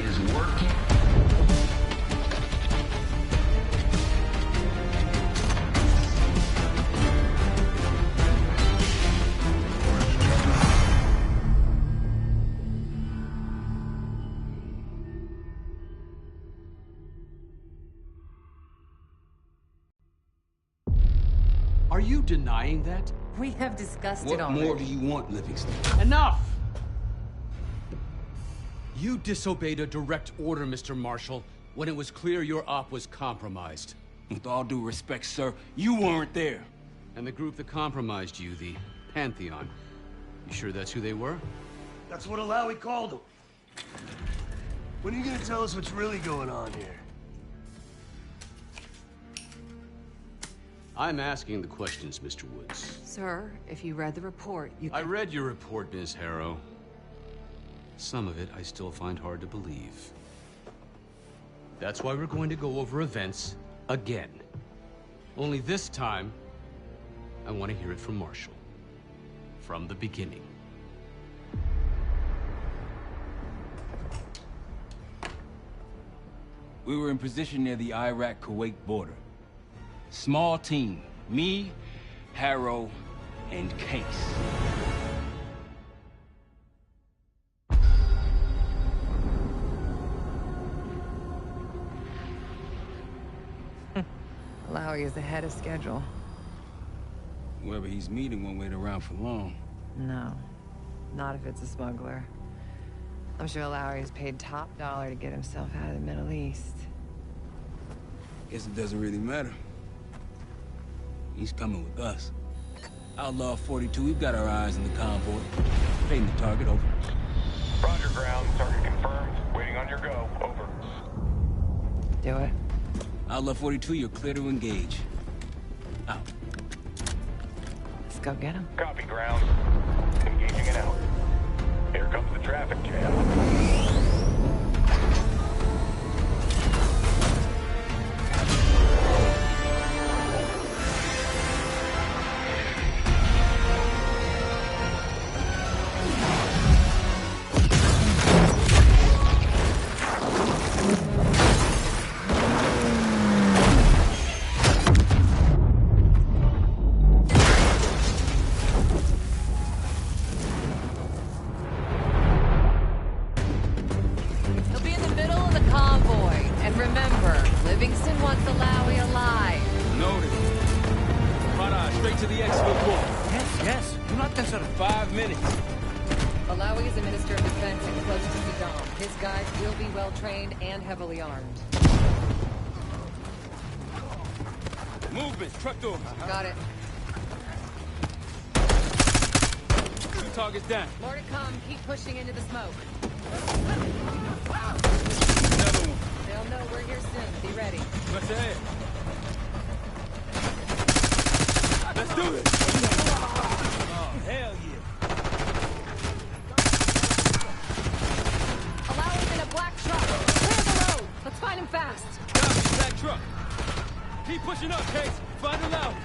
is working. Are you denying that? We have discussed it What already. more do you want, Livingston? Enough! You disobeyed a direct order, Mr. Marshall, when it was clear your op was compromised. With all due respect, sir, you weren't there. And the group that compromised you, the Pantheon, you sure that's who they were? That's what Alawi called them. When are you gonna tell us what's really going on here? I'm asking the questions, Mr. Woods. Sir, if you read the report, you I can... read your report, Ms. Harrow. Some of it I still find hard to believe. That's why we're going to go over events again. Only this time, I want to hear it from Marshall. From the beginning. We were in position near the Iraq-Kuwait border. Small team. Me, Harrow, and Case. Alawi is ahead of schedule. Whoever he's meeting won't wait around for long. No, not if it's a smuggler. I'm sure Alawi is paid top dollar to get himself out of the Middle East. Guess it doesn't really matter. He's coming with us. Outlaw 42, we've got our eyes on the convoy. Painting the target, over. Roger, ground. Target confirmed. Waiting on your go. Over. Do it. Outlaw 42, you're clear to engage. Out. Let's go get him. Copy, ground. Engaging it out. Here comes the traffic jam. Heavily armed. Movement, truck doors. Got it. 2 targets down. More to come. Keep pushing into the smoke. Another one. They'll know we're here soon. Be ready. What's ahead? Let's do it. Oh, hell yeah. Alawi's in a black truck. Clear the road. Let's find him fast. Copy, black truck. Keep pushing up, Case. Find Alawi.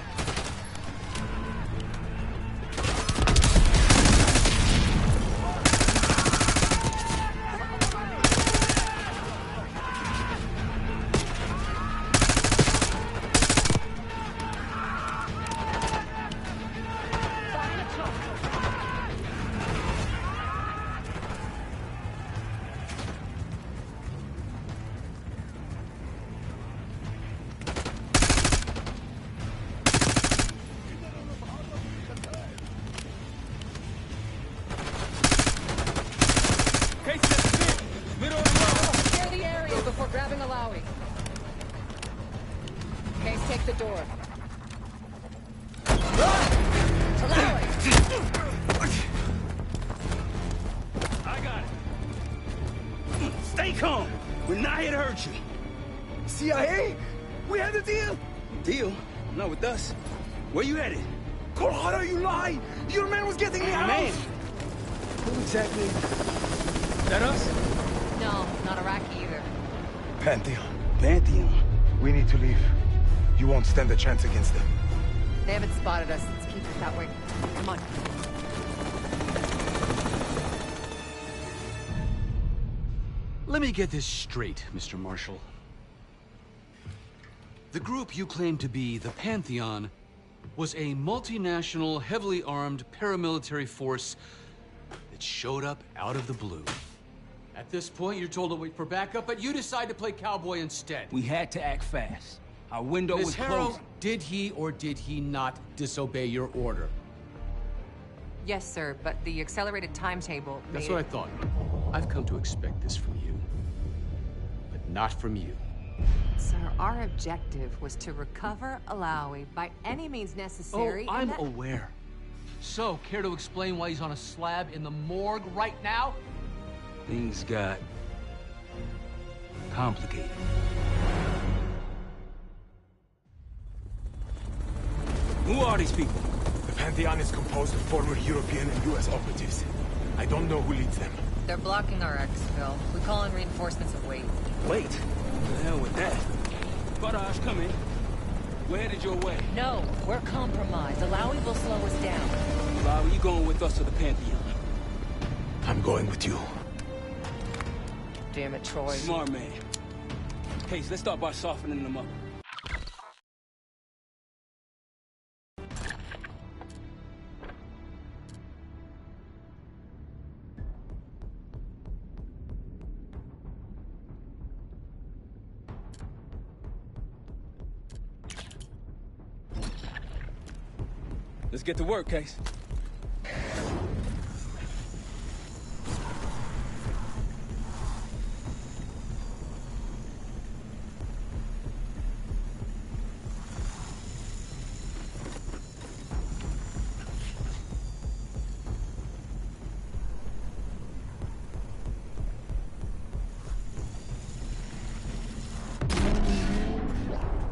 CIA? We had a deal? Deal? Not with us. Where you headed? Colorado, you lie! Your man was getting me out! Man! Who exactly? Is that us? No, not Iraqi either. Pantheon. Pantheon. We need to leave. You won't stand a chance against them. They haven't spotted us. Let's keep it that way. Come on. Let me get this straight, Mr. Marshall. The group you claim to be the Pantheon was a multinational, heavily armed paramilitary force that showed up out of the blue. At this point, you're told to wait for backup, but you decide to play cowboy instead. We had to act fast. Our window was Miss Harrow, closing. did he or did he not disobey your order? Yes, sir, but the accelerated timetable That's made what I thought. I've come to expect this from you, but not from you. Sir, our objective was to recover Alawi by any means necessary. Oh, I'm and that... aware. So, care to explain why he's on a slab in the morgue right now? Things got complicated. Who are these people? The Pantheon is composed of former European and U.S. operatives. I don't know who leads them. They're blocking our exfil. We call in reinforcements and wait. Wait. The hell with that. Barrage, come in. We're headed your way. No, we're compromised. Alawi will slow us down. Bobby, you going with us to the Pantheon? I'm going with you. Damn it, Troy. Smart man. Case, let's start by softening them up. Let's get to work, Case.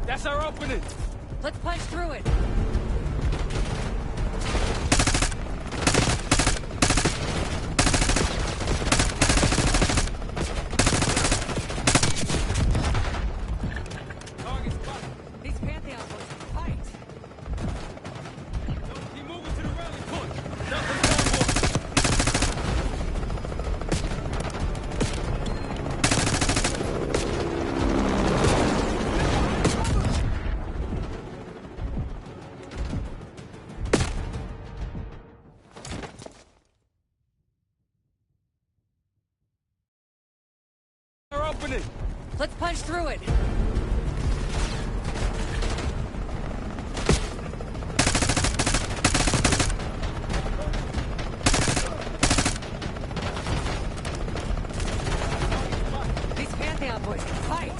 That's our opening! Let's punch through it. These Pantheon boys fight. Keep moving to the rally point. South of the convoy. Our opening. Let's punch through it. These Pantheon boys can fight.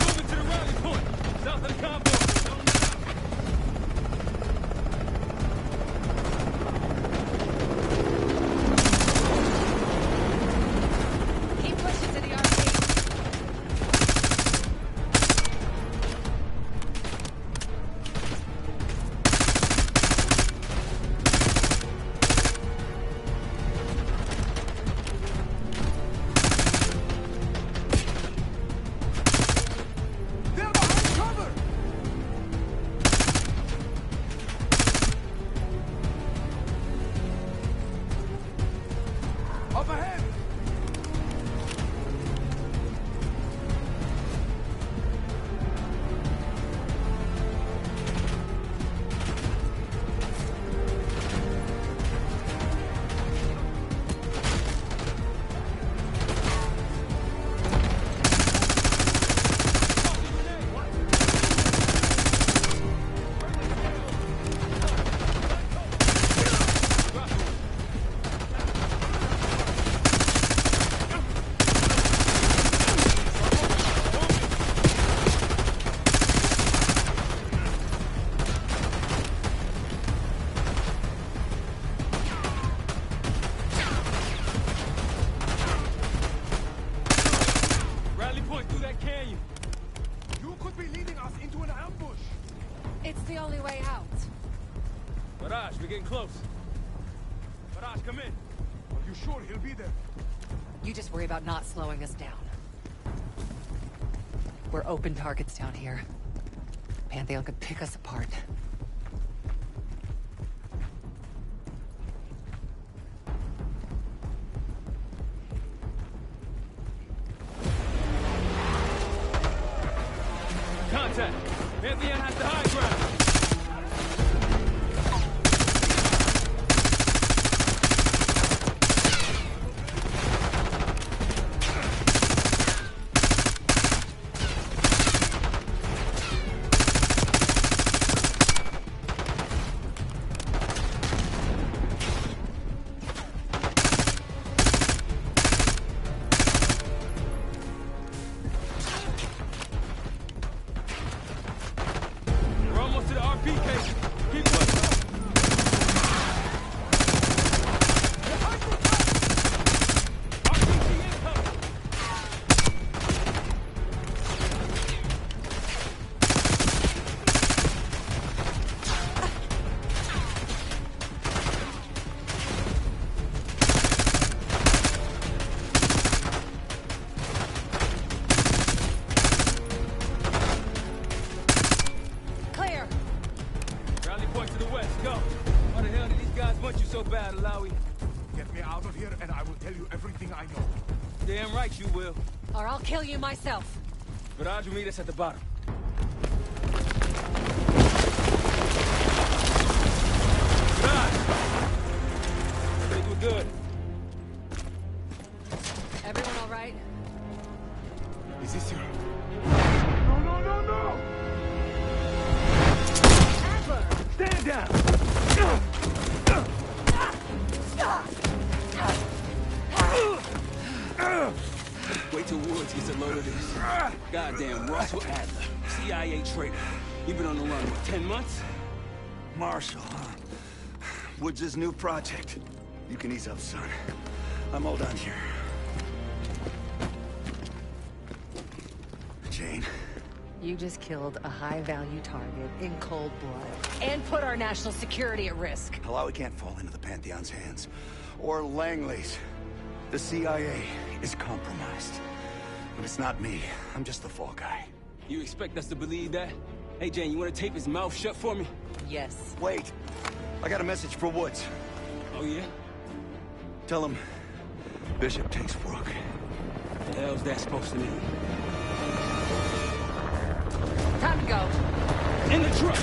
Moving to the rally point. South of the convoy. Keep pushing to the arcade. They're behind cover! Up ahead! Rally point through that canyon. You could be leading us into an ambush! It's the only way out. Barrage, we're getting close. Barrage, come in. Are you sure he'll be there? You just worry about not slowing us down. We're open targets down here. Pantheon could pick us apart. contact. Pantheon has the high ground. We're almost to the RP case. Keep pushing. RPC incoming. Clear. Rally point to the west. Go. Why the hell did these guys want you so bad, Alawi? Get me out of here and I will tell you everything I know. Damn right you will. Or I'll kill you myself. But I'll meet us at the bottom. God! I think we're good. Everyone all right? Is this your... No! Adler! Stand down! Wait till Woods gets a load of this. Goddamn Russell Adler, CIA traitor. You've been on the run, what, 10 months? Marshall, huh? Woods' new project. You can ease up, son. I'm all done here. Jane, You just killed a high-value target in cold blood. And put our national security at risk. Alawi can't fall into the Pantheon's hands. Or Langley's. The CIA is compromised. But it's not me. I'm just the fall guy. You expect us to believe that? Hey, Jane, you want to tape his mouth shut for me? Yes. Wait. I got a message for Woods. Oh, yeah? Tell him Bishop takes Rook. What the hell's that supposed to mean? Time to go. In the truck!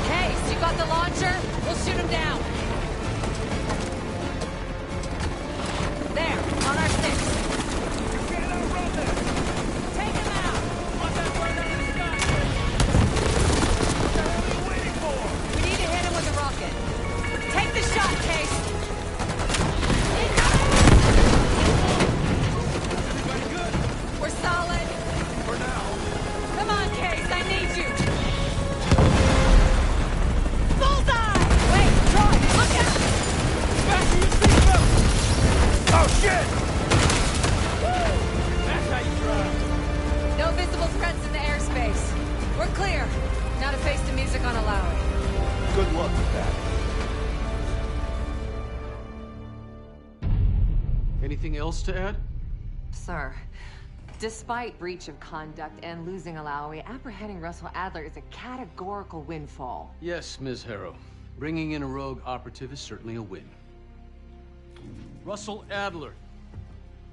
Case, you got the launcher? We'll shoot him down. There, on our six. Take him out! Watch that bird out of the sky! What the hell are you waiting for? We need to hit him with a rocket. Take the shot, Case! Everybody good? We're solid. For now. Come on, Case, I need you. Bullseye! Wait, Troy, look out! Fasten your seatbelt! Oh, shit! That's how you drive. No visible threats in the airspace. We're clear. Now to face the music on Alawi. Good luck with that. Anything else to add? Sir, despite breach of conduct and losing Alawi, apprehending Russell Adler is a categorical windfall. Yes, Ms. Harrow. Bringing in a rogue operative is certainly a win. Russell Adler,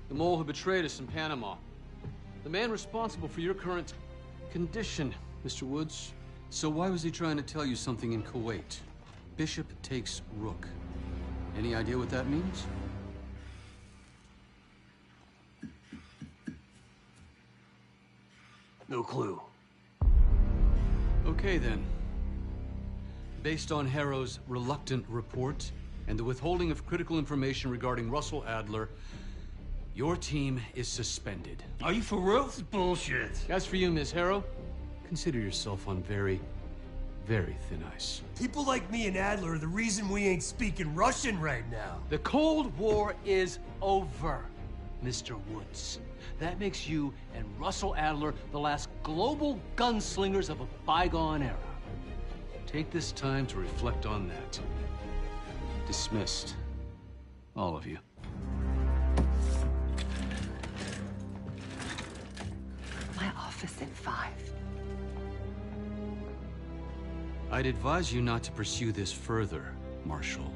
the mole who betrayed us in Panama. The man responsible for your current condition, Mr. Woods. So why was he trying to tell you something in Kuwait? Bishop takes Rook. Any idea what that means? No clue. Okay, then. Based on Harrow's reluctant report and the withholding of critical information regarding Russell Adler, your team is suspended. Are you for real? This is bullshit. As for you, Ms. Harrow, consider yourself on very, very thin ice. People like me and Adler are the reason we ain't speaking Russian right now. The Cold War is over, Mr. Woods. That makes you and Russell Adler the last global gunslingers of a bygone era. Take this time to reflect on that. Dismissed. All of you. My office in 5. I'd advise you not to pursue this further, Marshal.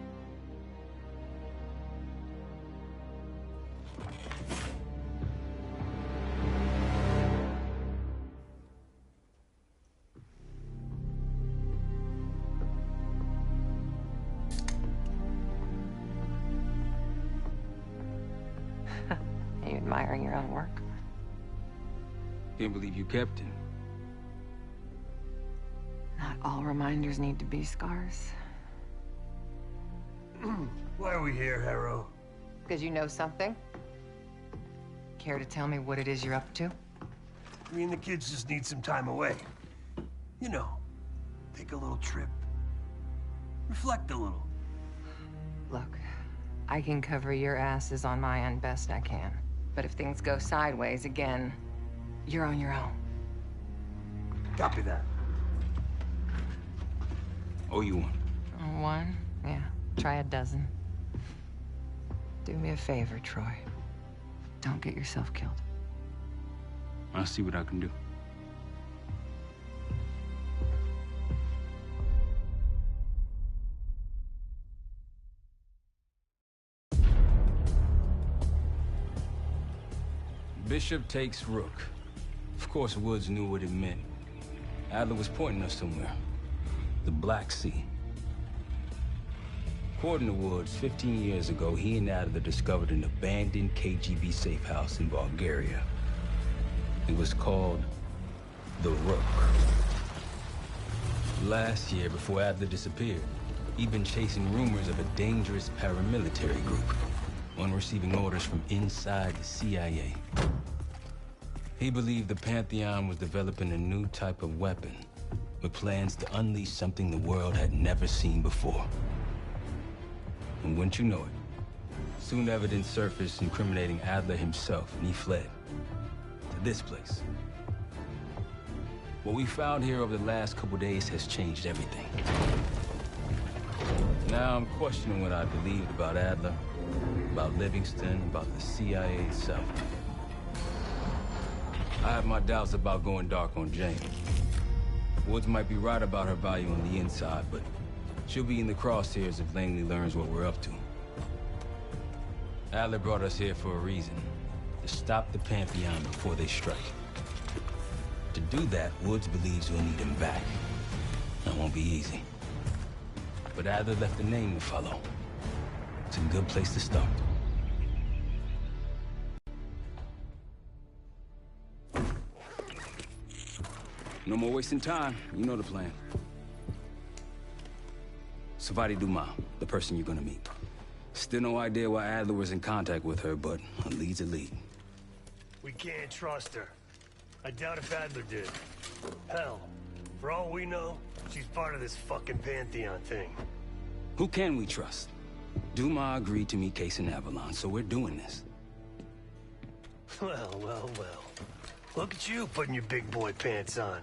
you admiring your own work? Can't believe you kept it. Not all reminders need to be scars. Why are we here, Harrow? Because you know something? Care to tell me what it is you're up to? Me and the kids just need some time away. You know, take a little trip. Reflect a little. Look, I can cover your asses on my end best I can. But if things go sideways again, you're on your own. Copy that. Oh, you one. One? Yeah. Try a dozen. Do me a favor, Troy. Don't get yourself killed. I'll see what I can do. Bishop takes Rook. Of course, Woods knew what it meant. Adler was pointing us somewhere. The Black Sea. According to Woods, 15 years ago, he and Adler discovered an abandoned KGB safe house in Bulgaria. It was called the Rook. Last year, before Adler disappeared, he'd been chasing rumors of a dangerous paramilitary group, one receiving orders from inside the CIA. He believed the Pantheon was developing a new type of weapon, with plans to unleash something the world had never seen before. And wouldn't you know it, soon evidence surfaced incriminating Adler himself, and he fled to this place. What we found here over the last couple days has changed everything. Now I'm questioning what I believed about Adler, about Livingston, about the CIA itself. I have my doubts about going dark on Jane. Woods might be right about her value on the inside, but she'll be in the crosshairs if Langley learns what we're up to. Adler brought us here for a reason. To stop the Pantheon before they strike. To do that, Woods believes we'll need him back. That won't be easy. But Adler left a name to follow. It's a good place to start. No more wasting time. You know the plan. Savati Dumas, the person you're gonna meet. Still no idea why Adler was in contact with her, but a lead's a lead. We can't trust her. I doubt if Adler did. Hell, for all we know, she's part of this fucking Pantheon thing. Who can we trust? Dumas agreed to meet Case in Avalon, so we're doing this. Well, well, well. Look at you putting your big boy pants on.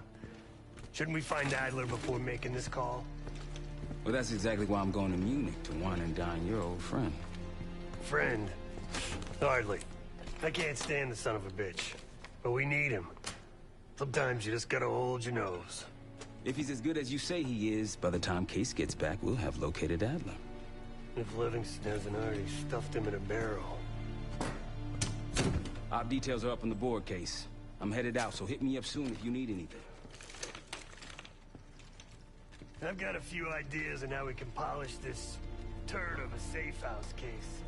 Shouldn't we find Adler before making this call? Well, that's exactly why I'm going to Munich, to wine and dine your old friend. Friend? Hardly. I can't stand the son of a bitch. But we need him. Sometimes you just gotta hold your nose. If he's as good as you say he is, by the time Case gets back, we'll have located Adler. If Livingston hasn't already stuffed him in a barrel. Op details are up on the board, Case. I'm headed out, so hit me up soon if you need anything. I've got a few ideas on how we can polish this turd of a safe house case.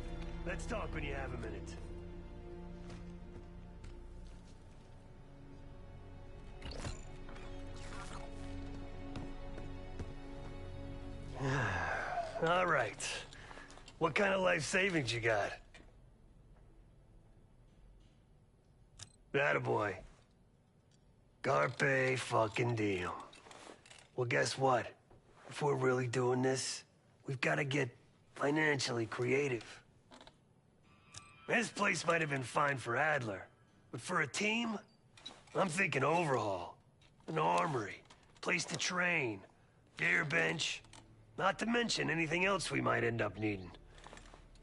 Let's talk when you have a minute. All right. What kind of life savings you got? Attaboy. Carpe fucking diem. Well, guess what? If we're really doing this, we've got to get financially creative. This place might have been fine for Adler, but for a team, I'm thinking overhaul. An armory, place to train, gear bench, not to mention anything else we might end up needing.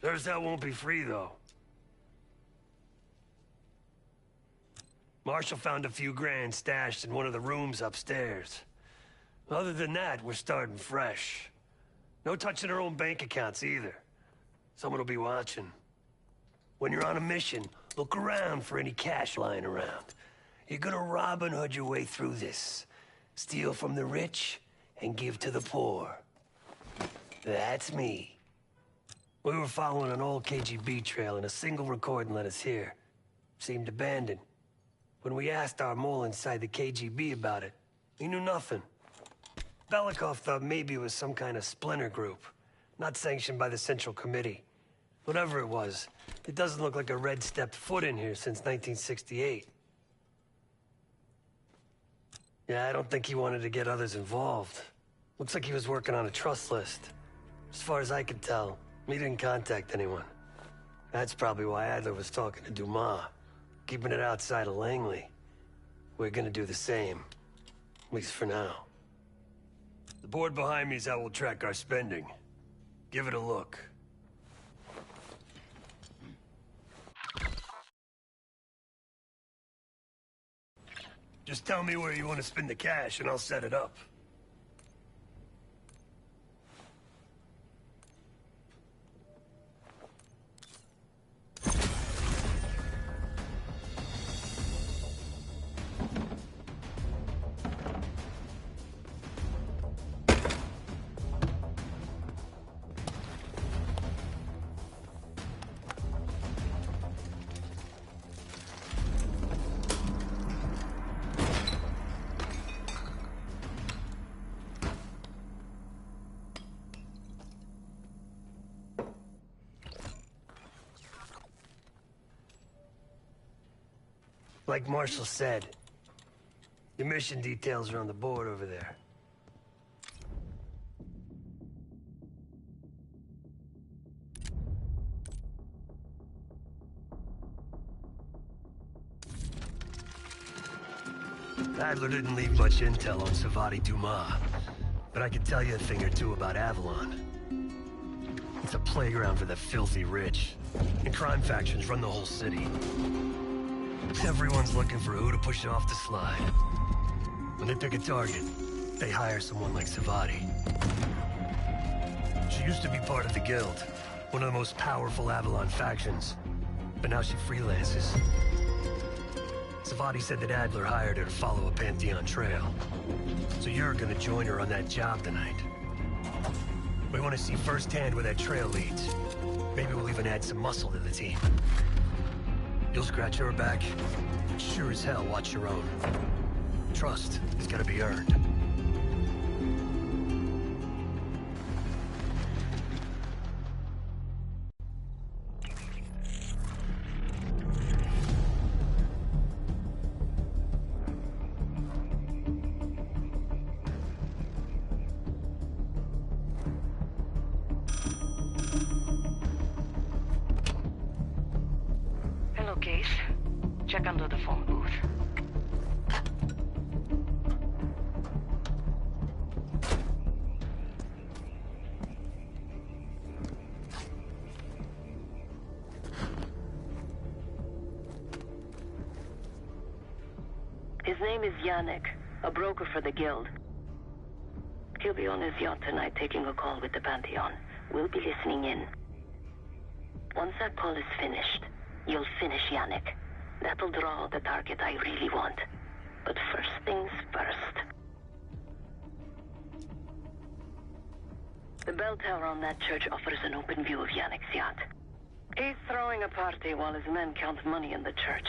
There's that won't be free, though. Marshall found a few grand stashed in one of the rooms upstairs. Other than that, we're starting fresh. No touching our own bank accounts either. Someone will be watching. When you're on a mission, look around for any cash lying around. You're gonna Robin Hood your way through this. Steal from the rich and give to the poor. That's me. We were following an old KGB trail and a single recording led us here. seemed abandoned. When we asked our mole inside the KGB about it, he knew nothing. Belikov thought maybe it was some kind of splinter group, not sanctioned by the Central Committee. Whatever it was, it doesn't look like a red stepped foot in here since 1968. Yeah, I don't think he wanted to get others involved. Looks like he was working on a trust list. As far as I could tell, he didn't contact anyone. That's probably why Adler was talking to Dumas, keeping it outside of Langley. We're gonna do the same, at least for now. The board behind me is how we'll track our spending. Give it a look. Just tell me where you want to spend the cash and I'll set it up. Like Marshall said, your mission details are on the board over there. Adler didn't leave much intel on Savati Dumas, but I could tell you a thing or two about Avalon. It's a playground for the filthy rich, and crime factions run the whole city. Everyone's looking for who to push off the slide. When they pick a target, they hire someone like Savati. She used to be part of the Guild, one of the most powerful Avalon factions, but now she freelances. Savati said that Adler hired her to follow a Pantheon trail. So you're gonna join her on that job tonight. We want to see firsthand where that trail leads. Maybe we'll even add some muscle to the team. You'll scratch her back, but sure as hell watch your own. Trust has got to be earned. Case. Check under the phone booth. His name is Yannick, a broker for the Guild. He'll be on his yacht tonight taking a call with the Pantheon. We'll be listening in. Once that call is finished, you'll finish Yannick. That'll draw the target I really want. But first things first. The bell tower on that church offers an open view of Yannick's yacht. He's throwing a party while his men count money in the church.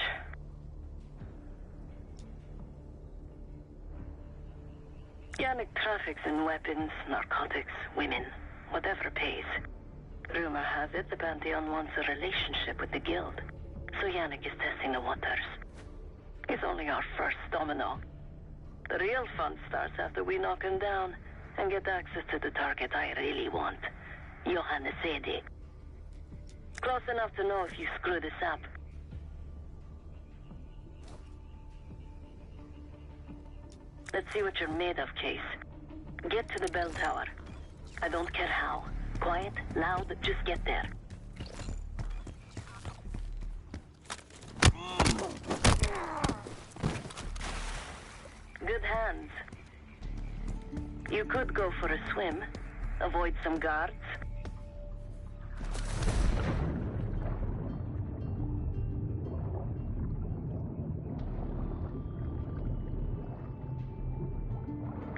Yannick traffics in weapons, narcotics, women, whatever pays. Rumor has it the Pantheon wants a relationship with the Guild, so Yannick is testing the waters. He's only our first domino. The real fun starts after we knock him down and get access to the target I really want, Johannes Edi. Close enough to know if you screw this up. Let's see what you're made of, Case. Get to the bell tower. I don't care how. Quiet, loud, just get there. Good hands. You could go for a swim, avoid some guards.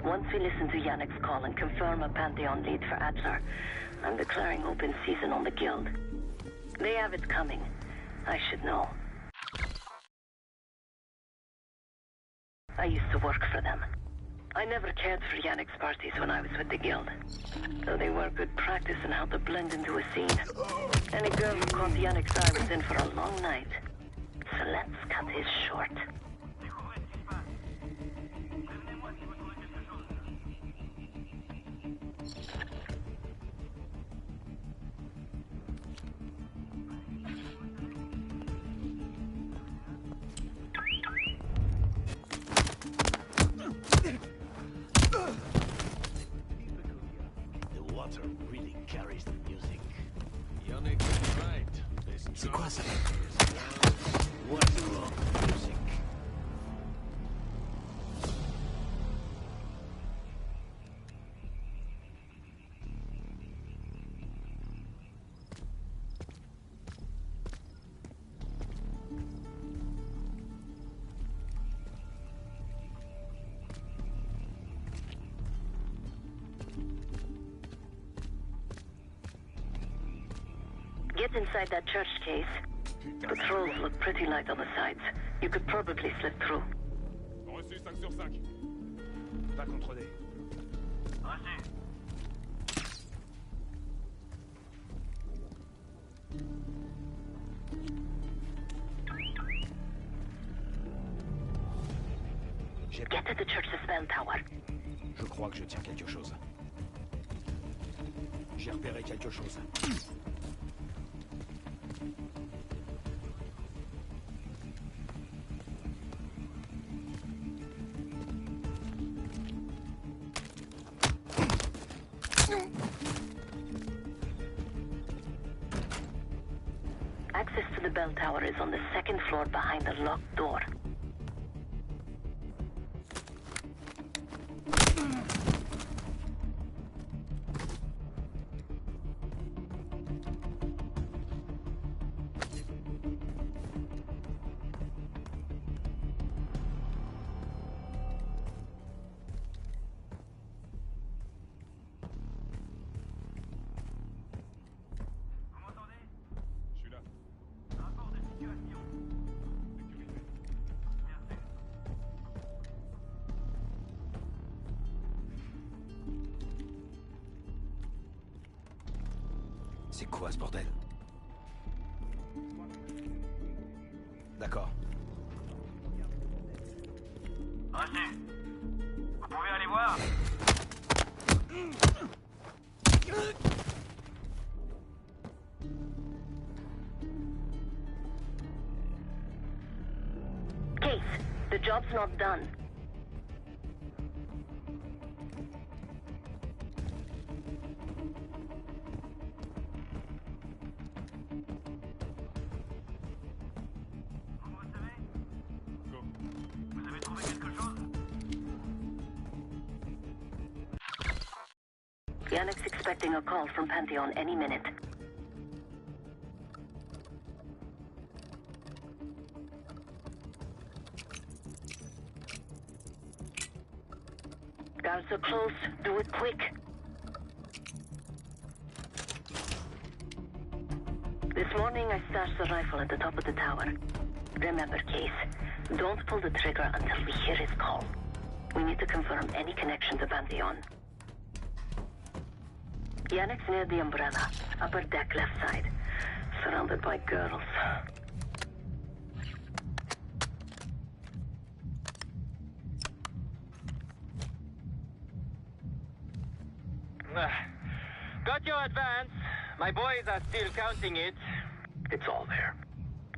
Once we listen to Yannick's call and confirm a Pantheon lead for Adler, I'm declaring open season on the Guild. They have it coming. I should know. I used to work for them. I never cared for Yannick's parties when I was with the guild. Though they were good practice in how to blend into a scene. Any girl who caught Yannick's eye was in for a long night. So let's cut his short. C'est quoi ça? What's wrong with music? Get inside that church case. Patrols look pretty light on the sides. You could probably slip through. Reçu 5 sur 5. Pas contrôlé. Reçu. Get to the church's bell tower. Je crois que je tiens quelque chose. J'ai repéré quelque chose. Access to the bell tower is on the second floor behind the locked door. C'est quoi ce bordel? D'accord. Reçu. Vous pouvez aller voir. Case, the job's not done. Yannick's expecting a call from Pantheon any minute. Guards are close. Do it quick. This morning I stashed the rifle at the top of the tower. Remember, Case, don't pull the trigger until we hear his call. We need to confirm any connection to Pantheon. Yannick's near the umbrella, upper deck left side, surrounded by girls. Got your advance. My boys are still counting it. It's all there.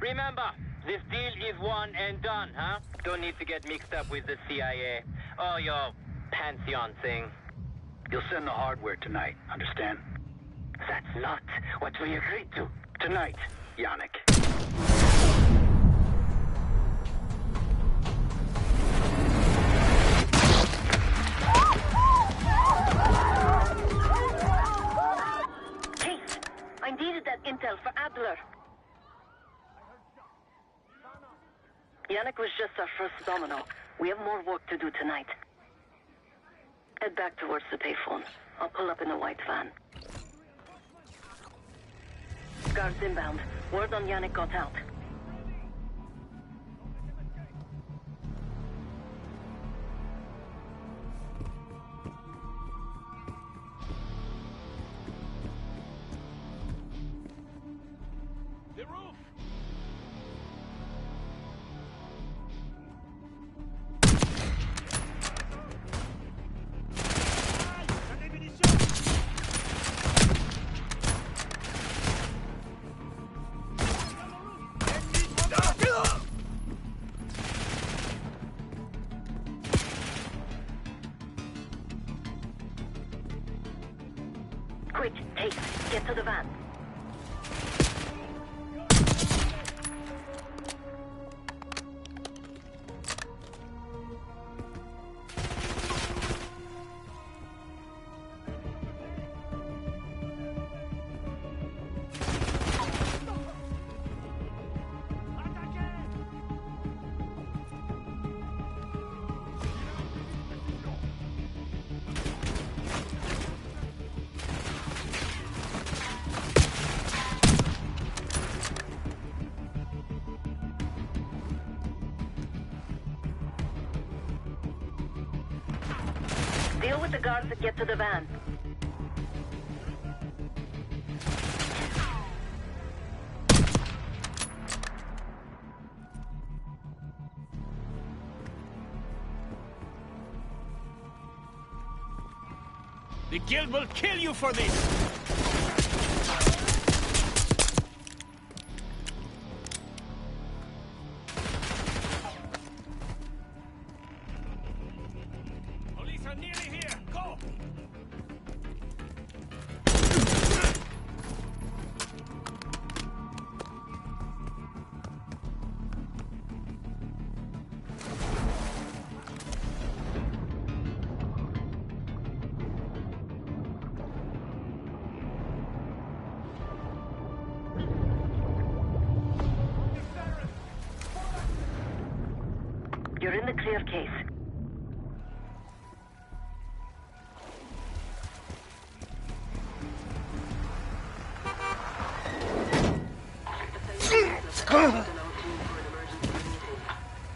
Remember, this deal is one and done, huh? Don't need to get mixed up with the CIA or your Pantheon thing. You'll send the hardware tonight, understand? That's not what we agreed to. Tonight, Yannick. Case, I needed that intel for Adler. Yannick was just our first domino. We have more work to do tonight. Head back towards the payphone. I'll pull up in a white van. Guards inbound. Word on Yannick got out. the roof! Quick, Chase, get to the van. Deal with the guards that get to the van. The guild will kill you for this! Police are nearly here! Go! You're in the clear, Case.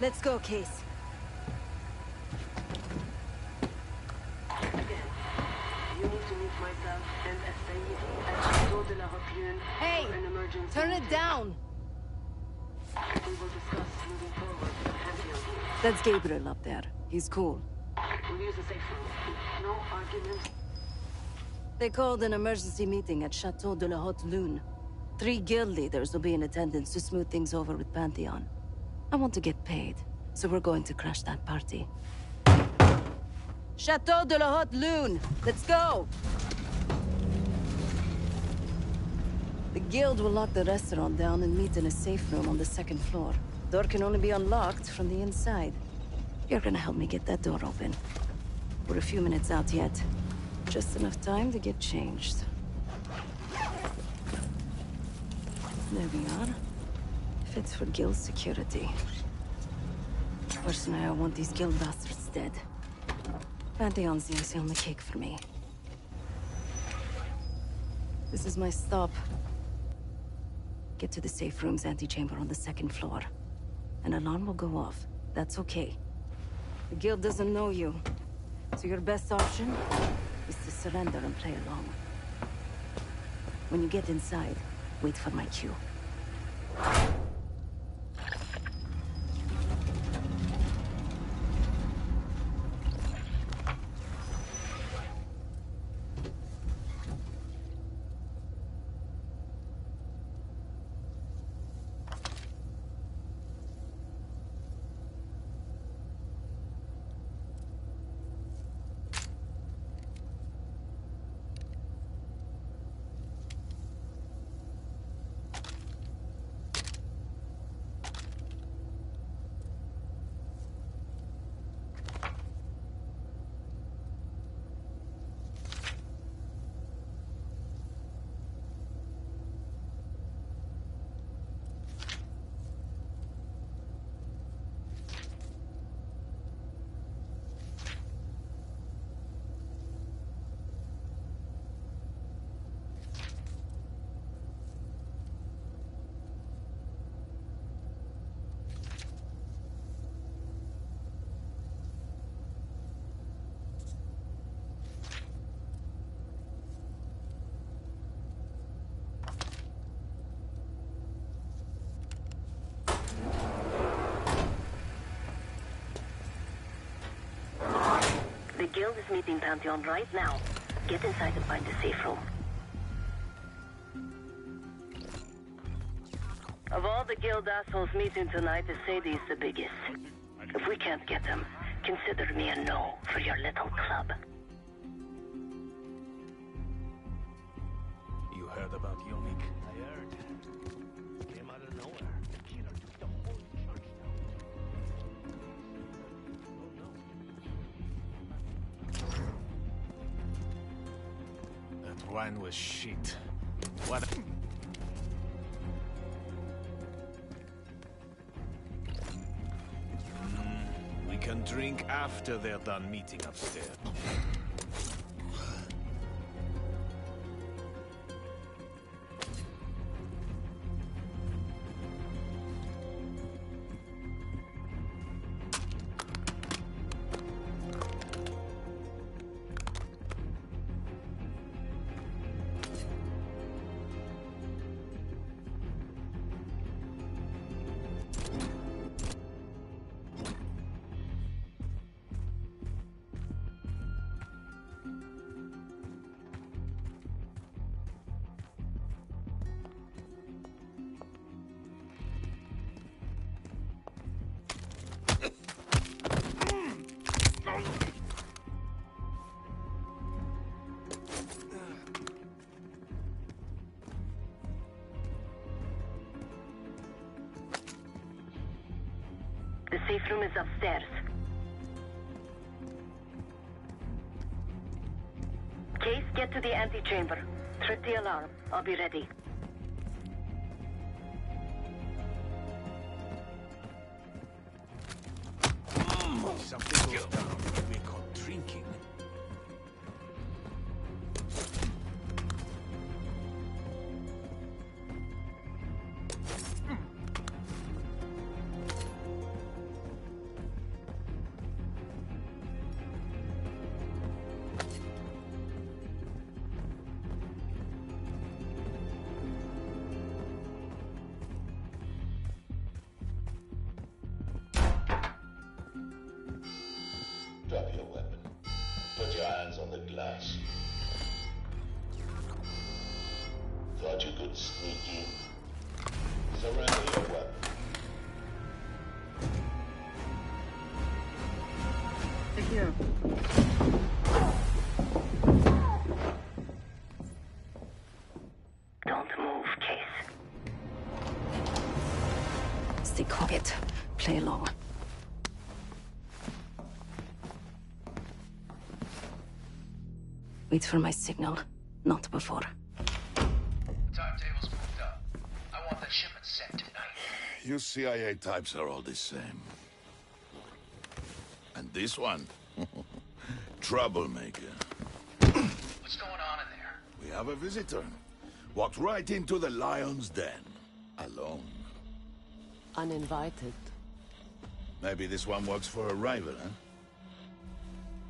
Let's go, Case. Hey! Turn it down! That's Gabriel up there. He's cool. They called an emergency meeting at Chateau de la Haute Lune. 3 guild leaders will be in attendance to smooth things over with Pantheon. I want to get paid, so we're going to crash that party. Chateau de la Haute Lune! Let's go! The guild will lock the restaurant down and meet in a safe room on the 2nd floor. Door can only be unlocked from the inside. You're gonna help me get that door open. We're a few minutes out yet. Just enough time to get changed. There we are. Fits for guild security. Personally, I want these guild bastards dead. Pantheon's the icing on the cake for me. This is my stop. Get to the safe room's antechamber on the 2nd floor. An alarm will go off. That's okay. The guild doesn't know you, so your best option is to surrender and play along. When you get inside, wait for my cue. is meeting Pantheon right now. Get inside and find a safe room. Of all the guild assholes meeting tonight, Sadie's the biggest. If we can't get him, consider me a no for your little club. You heard about Yomik? I heard. Came out of nowhere. The killer took the whole church down. That wine was shit. What? We can drink after they're done meeting upstairs. The safe room is upstairs. Case, get to the antechamber. Trip the alarm. I'll be ready. Something goes down. We caught drinking. Drop your weapon. Put your hands on the glass. Thought you could sneak in? Surrender your weapon. Here. Don't move, Case. Stay quiet. Play along. Wait for my signal, not before. Timetable's moved up. I want that shipment sent tonight. You CIA types are all the same. And this one? Troublemaker. What's going on in there? We have a visitor. Walked right into the lion's den. Alone. Uninvited. Maybe this one works for a rival, huh?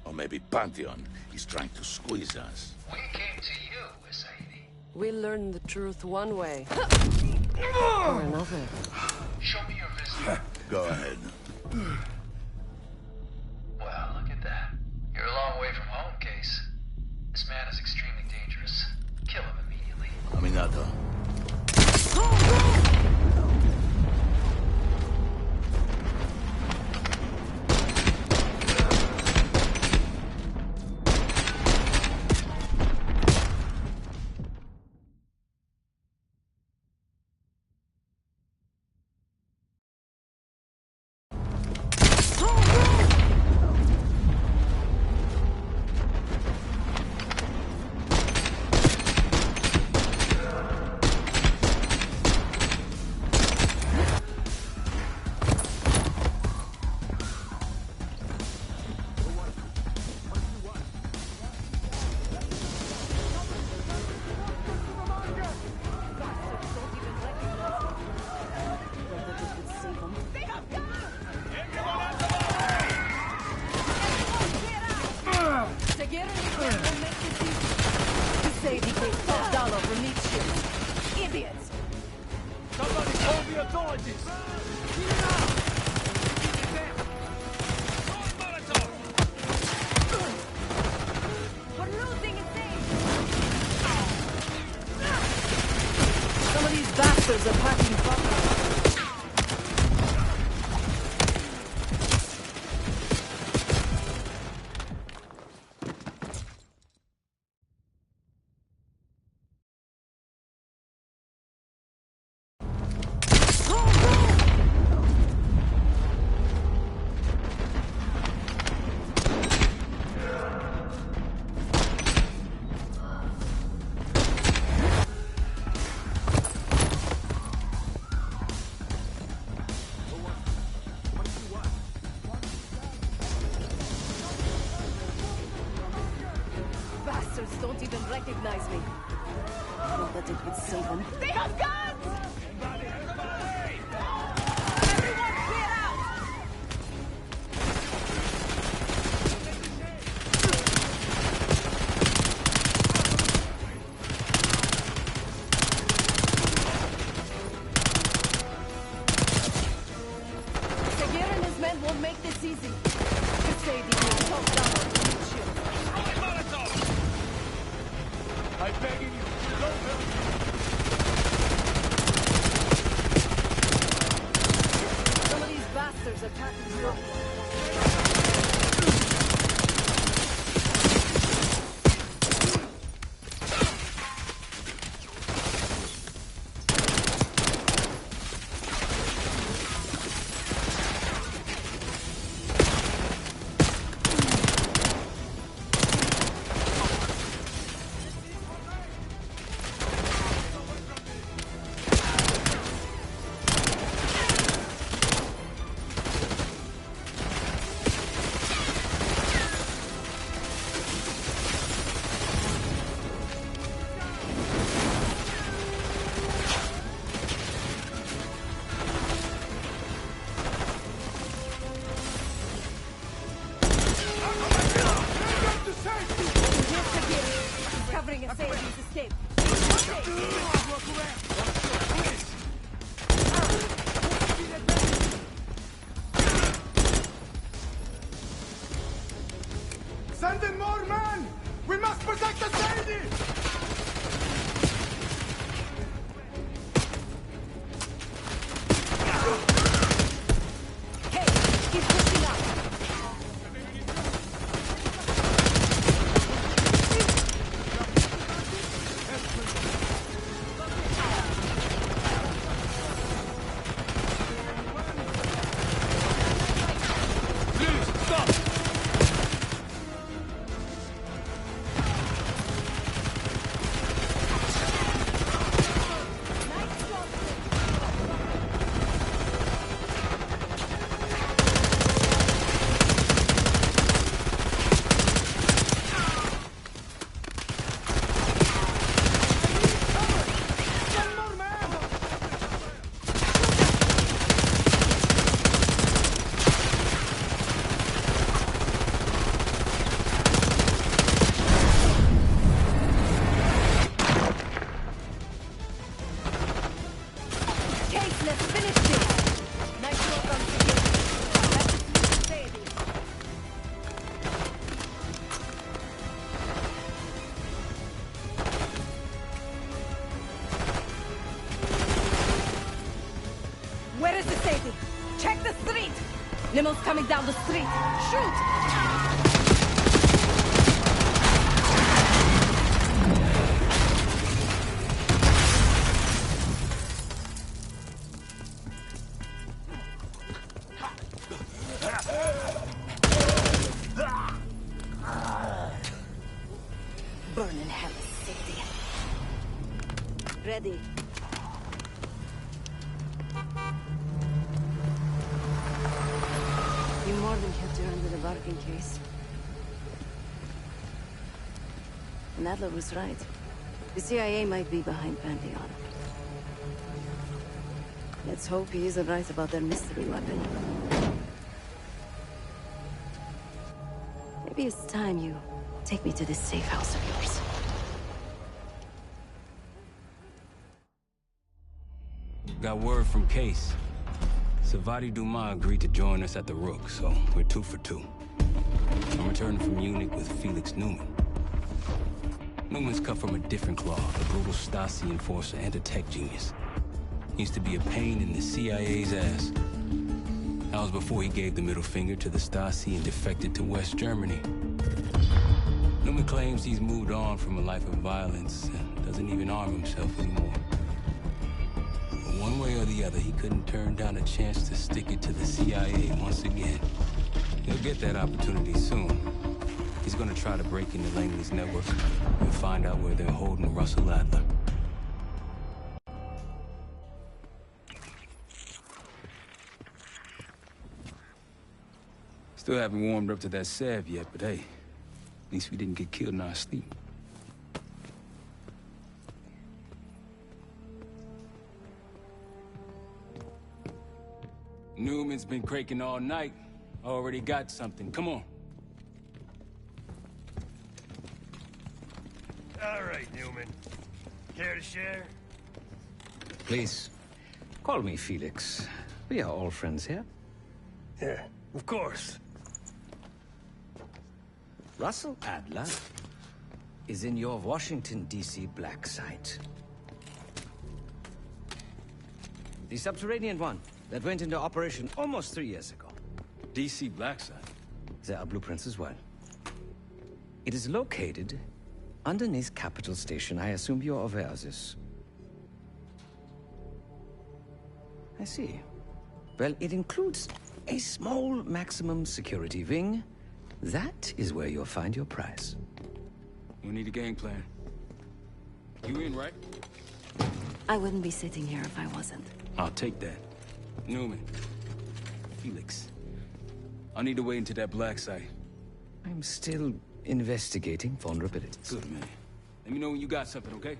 Or maybe Pantheon is trying to squeeze us. We came to you, Sadie. We learn the truth one way. Or another. Show me your visitor. Go ahead. Well, look at that. You're a long way from home, Case. This man is extremely dangerous. Kill him immediately. Aminata. bastards attacking Butler. Bastards don't even recognize me. Not that it would save them. They have guns! Everyone clear out! Seguir and his men won't make this easy. Mercedes will talk down on the shield. I'm begging you, don't help me. Some of these bastards attacking you. Covering a Satan's escape. Send in more men! We must protect the Sadie! Hey, keep pushing up. Let's finish this. Nice work on security. Let's say this. Where is the safety? Check the street. Limo's coming down the street. Shoot! Burn in hell, Sadie. Ready. You more than kept her under the bargain case. And Adler was right. The CIA might be behind Pantheon. Let's hope he isn't right about their mystery weapon. Maybe it's time you take me to this safe house of yours. Got word from Case. Savati Dumas agreed to join us at the Rook, so we're 2 for 2. I'm returning from Munich with Felix Newman. Newman's cut from a different cloth, a brutal Stasi enforcer and a tech genius. He used to be a pain in the CIA's ass. That was before he gave the middle finger to the Stasi and defected to West Germany. Newman claims he's moved on from a life of violence and doesn't even arm himself anymore. But one way or the other, he couldn't turn down a chance to stick it to the CIA once again. He'll get that opportunity soon. He's gonna try to break into Langley's network and find out where they're holding Russell Adler. Still haven't warmed up to that salve yet, but hey, at least we didn't get killed in our sleep. Newman's been cranking all night. Already got something. Come on. All right, Newman. Care to share? Please, call me Felix. We are all friends here. Yeah, of course. Russell Adler is in your Washington, D.C. black site. The subterranean one that went into operation almost 3 years ago. D.C. black site? There are blueprints as well. It is located underneath Capitol Station. I assume you're aware of this. I see. Well, it includes a small maximum security wing. That is where you'll find your prize. We need a game plan. You in, right? I wouldn't be sitting here if I wasn't. I'll take that. Newman. Felix. I need to wait into that black site. I'm still investigating vulnerabilities. Good, man. Let me know when you got something, okay?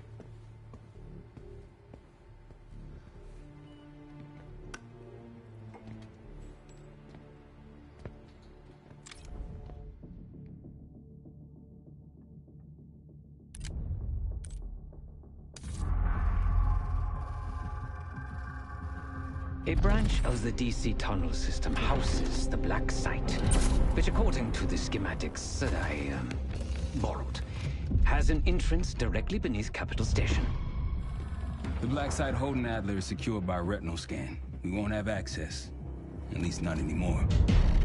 A branch of the DC tunnel system houses the black site, which according to the schematics that I borrowed, has an entrance directly beneath Capitol Station. The black site holding Adler is secured by retinal scan. We won't have access. At least not anymore.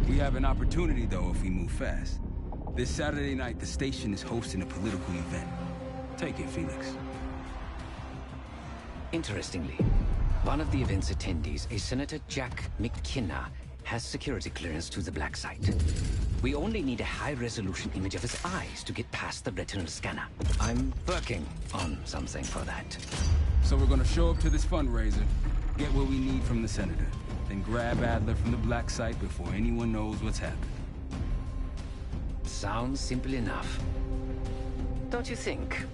We have an opportunity, though, if we move fast. This Saturday night, the station is hosting a political event. Take it, Felix. Interestingly, one of the event's attendees, a Senator Jack McKenna, has security clearance to the black site. We only need a high-resolution image of his eyes to get past the retinal scanner. I'm working on something for that. So we're gonna show up to this fundraiser, get what we need from the senator, then grab Adler from the black site before anyone knows what's happened. Sounds simple enough. Don't you think?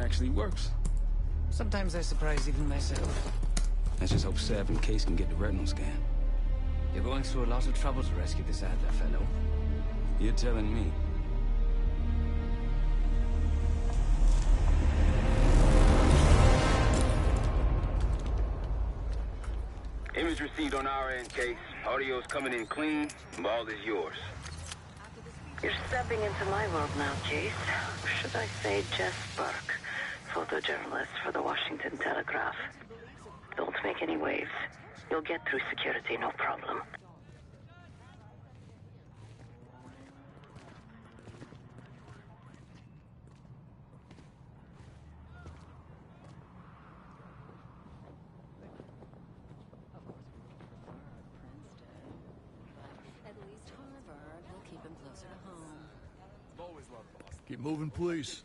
Actually works. Sometimes I surprise even myself. Let's just hope Sav and Case can get the retinal scan. You're going through a lot of trouble to rescue this Adler fellow. You're telling me. Image received on our end, Case. Audio's coming in clean. Ball is yours. You're stepping into my world now, Case. Should I say Jess Burke, photojournalist for the Washington Telegraph. Don't make any waves. You'll get through security, no problem. Keep moving, please.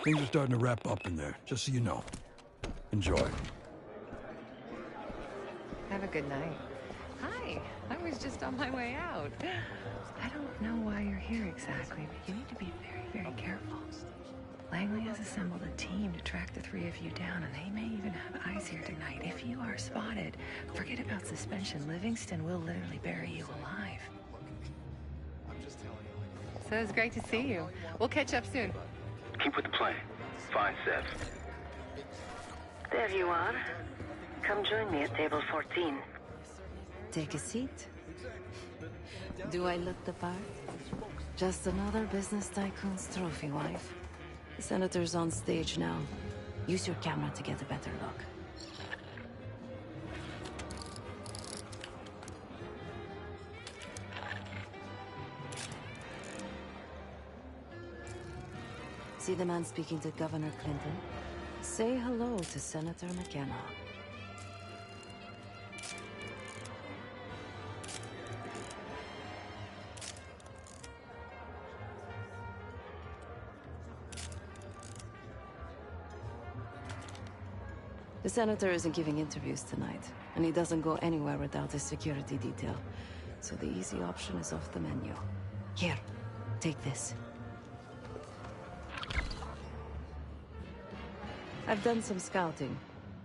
Things are starting to wrap up in there, just so you know. Enjoy. Have a good night. Hi, I was just on my way out. I don't know why you're here exactly, but you need to be very, very careful. Langley has assembled a team to track the three of you down, and they may even have eyes here tonight. If you are spotted, forget about suspension. Livingston will literally bury you alive. So it was great to see you. We'll catch up soon. Keep with the plan. Find Seth. There you are. Come join me at table 14. Take a seat. Do I look the part? Just another business tycoon's trophy wife. The senator's on stage now. Use your camera to get a better look. See the man speaking to Governor Clinton? Say hello to Senator McKenna. The senator isn't giving interviews tonight, and he doesn't go anywhere without his security detail. So the easy option is off the menu. Here, take this. I've done some scouting.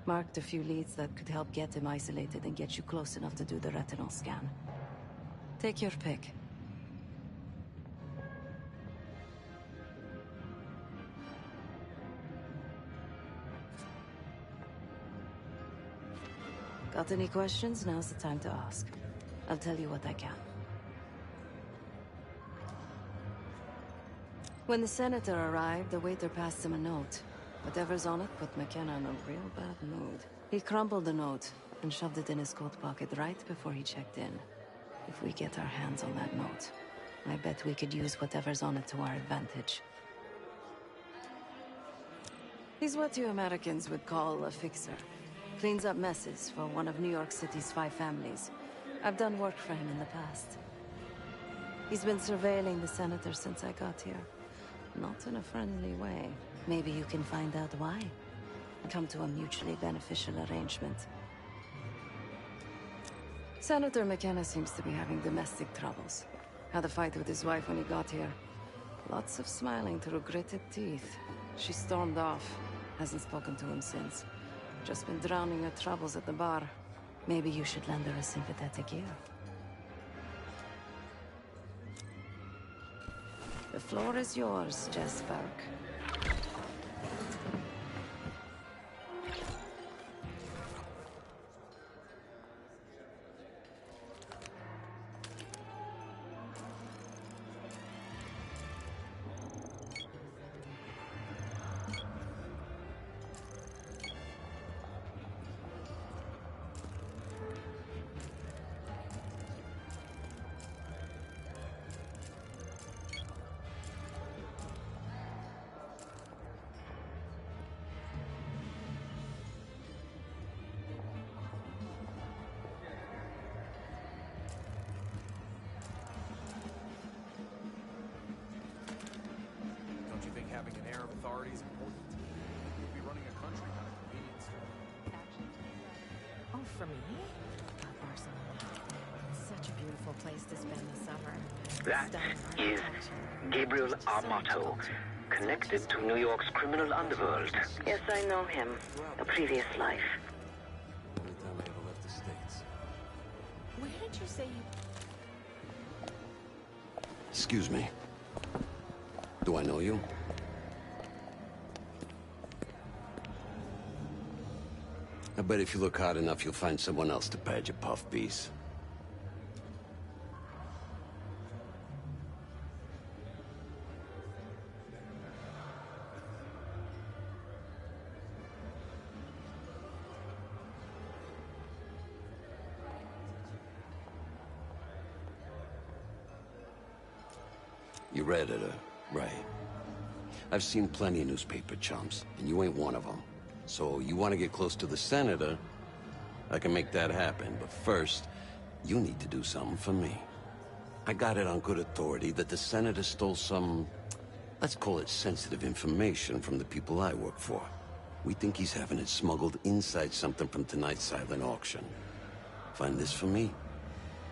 Marked a few leads that could help get him isolated and get you close enough to do the retinal scan. Take your pick. Got any questions? Now's the time to ask. I'll tell you what I can. When the senator arrived, the waiter passed him a note. Whatever's on it put McKenna in a real bad mood. He crumpled the note and shoved it in his coat pocket right before he checked in. If we get our hands on that note, I bet we could use whatever's on it to our advantage. He's what you Americans would call a fixer. Cleans up messes for one of New York City's 5 families. I've done work for him in the past. He's been surveilling the senator since I got here. Not in a friendly way. Maybe you can find out why. Come to a mutually beneficial arrangement. Senator McKenna seems to be having domestic troubles. Had a fight with his wife when he got here. Lots of smiling through gritted teeth. She stormed off. Hasn't spoken to him since. Just been drowning her troubles at the bar. Maybe you should lend her a sympathetic ear. The floor is yours, Jess Burke. Having an air of authority is important. You'll be running a country, not a convenience store. Oh, for me? Barcelona. Such a beautiful place to spend the summer. That is Gabriel Amato, connected to New York's criminal underworld. Yes, I know him. A previous life. Only time I ever left the States. Where did you say you... Excuse me. Do I know you? I bet if you look hard enough, you'll find someone else to pad your puff piece. You read it, right? I've seen plenty of newspaper chumps, and you ain't one of them. So you want to get close to the senator? I can make that happen, but first, you need to do something for me. I got it on good authority that the senator stole some, let's call it sensitive information from the people I work for. We think he's having it smuggled inside something from tonight's silent auction. Find this for me?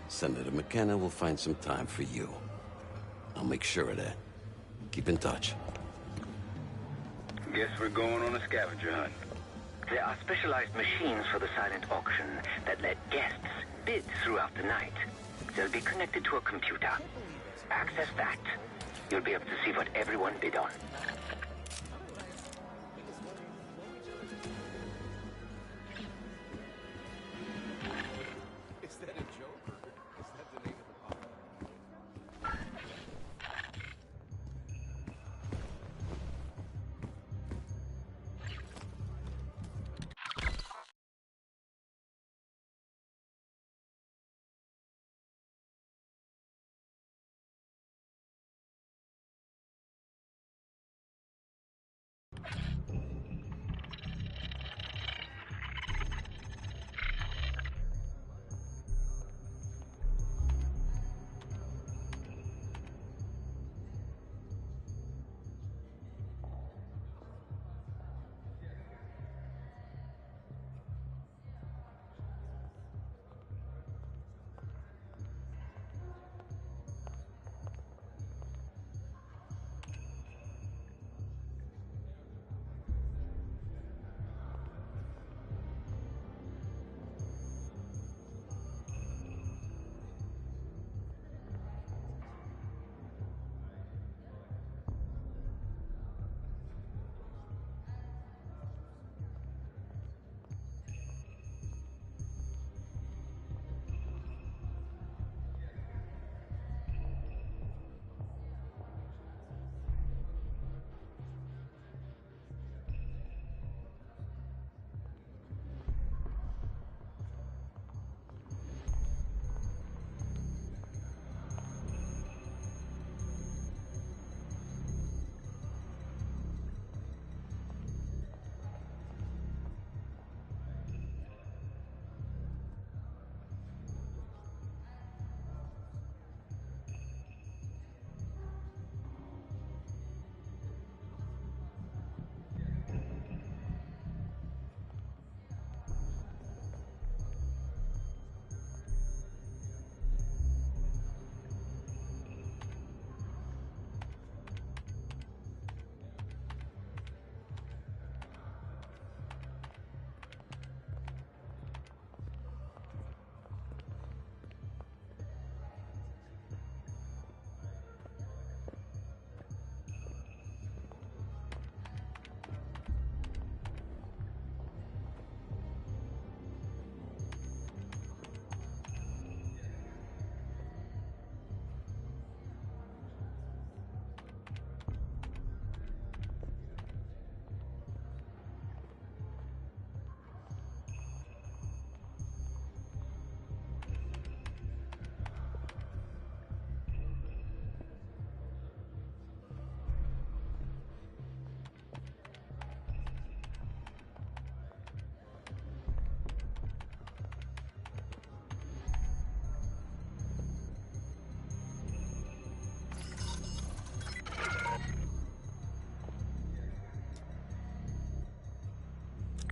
Senator McKenna will find some time for you. I'll make sure of that. Keep in touch. Guess we're going on a scavenger hunt. There are specialized machines for the silent auction that let guests bid throughout the night. They'll be connected to a computer. Access that. you'll be able to see what everyone bid on. Is that a joke, or is that the name of the pop?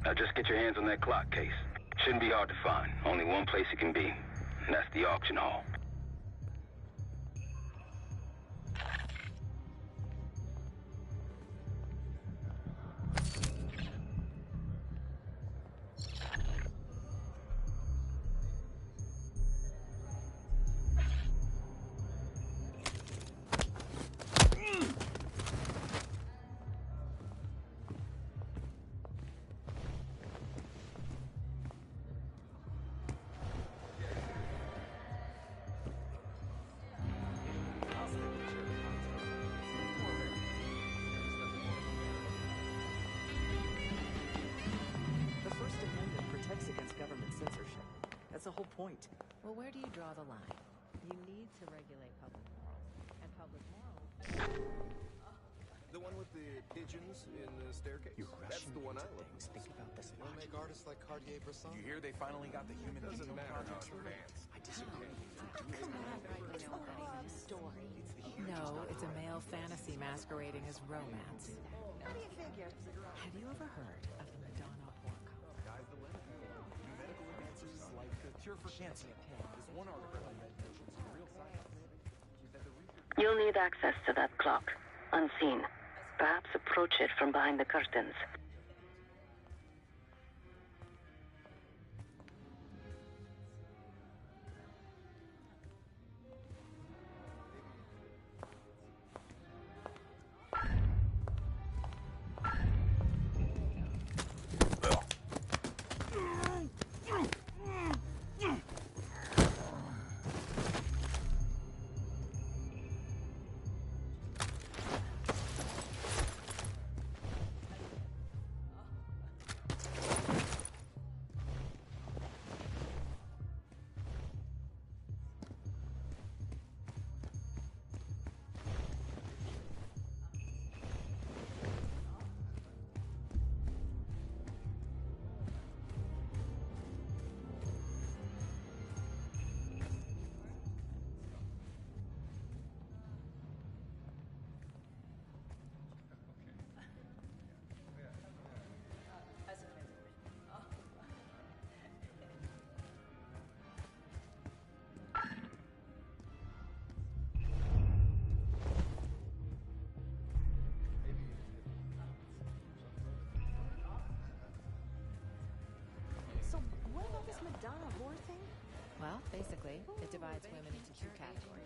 Now just get your hands on that clock case. Shouldn't be hard to find. Only one place it can be, and that's the auction hall. That's the whole point. Well, where do you draw the line? You need to regulate public morals. And public morals... The one with the pigeons in the staircase? You're That's rushing the one I into look things. for. Think about this You'll logic. make artists like Cartier-Bresson. You hear they finally got the human Doesn't detail matter projects how for advanced. fans. I disagree. Come on, it's a love story. No, it's a male fantasy masquerading as romance. How do you figure? Have you ever heard of the Madonna pork? Guys, the limit. New medical advances like the cure for cancer. This one article I read mentions real science. That the research... You'll need access to that clock, unseen. Perhaps approach it from behind the curtains. Madonna whore thing? Well, basically, it divides women into two categories.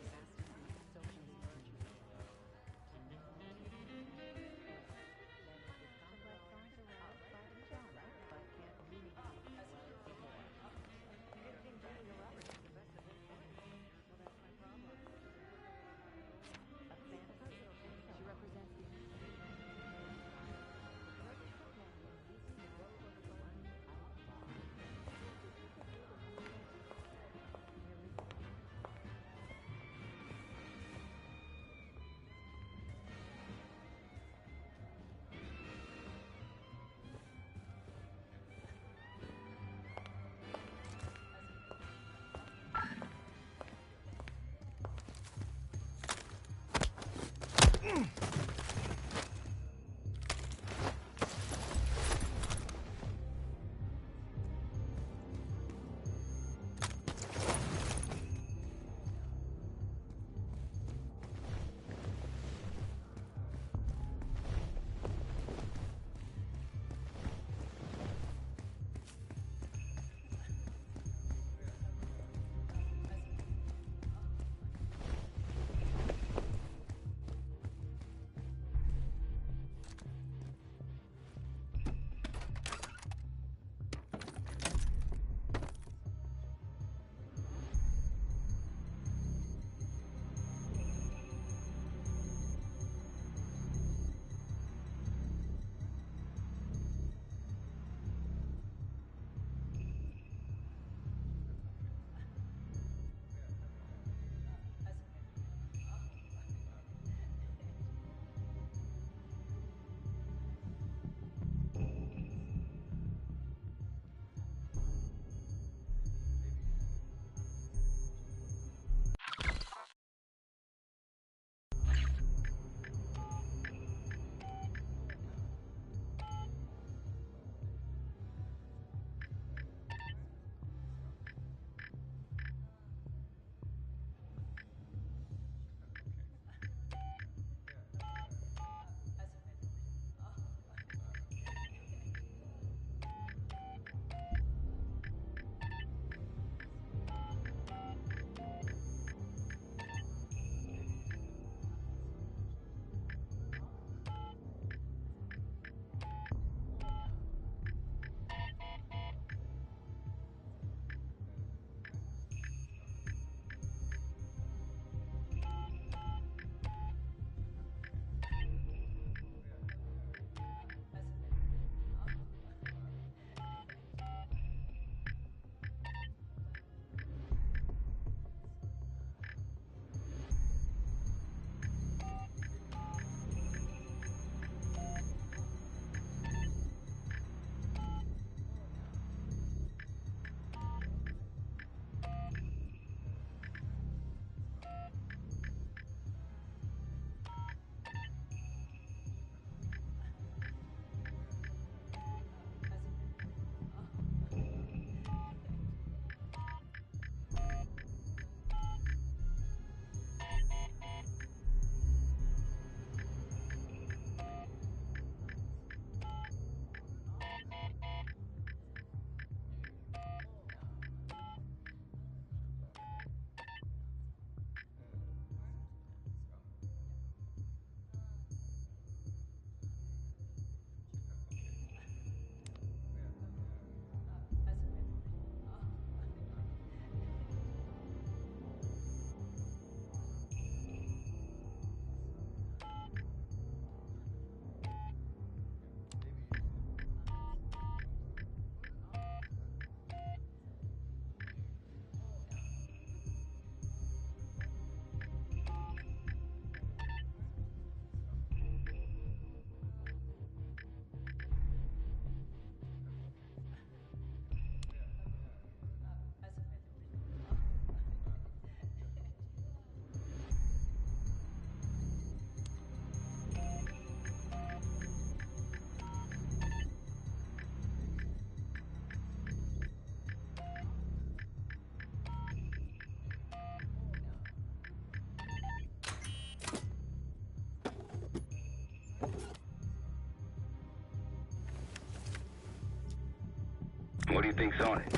What do you think's on it?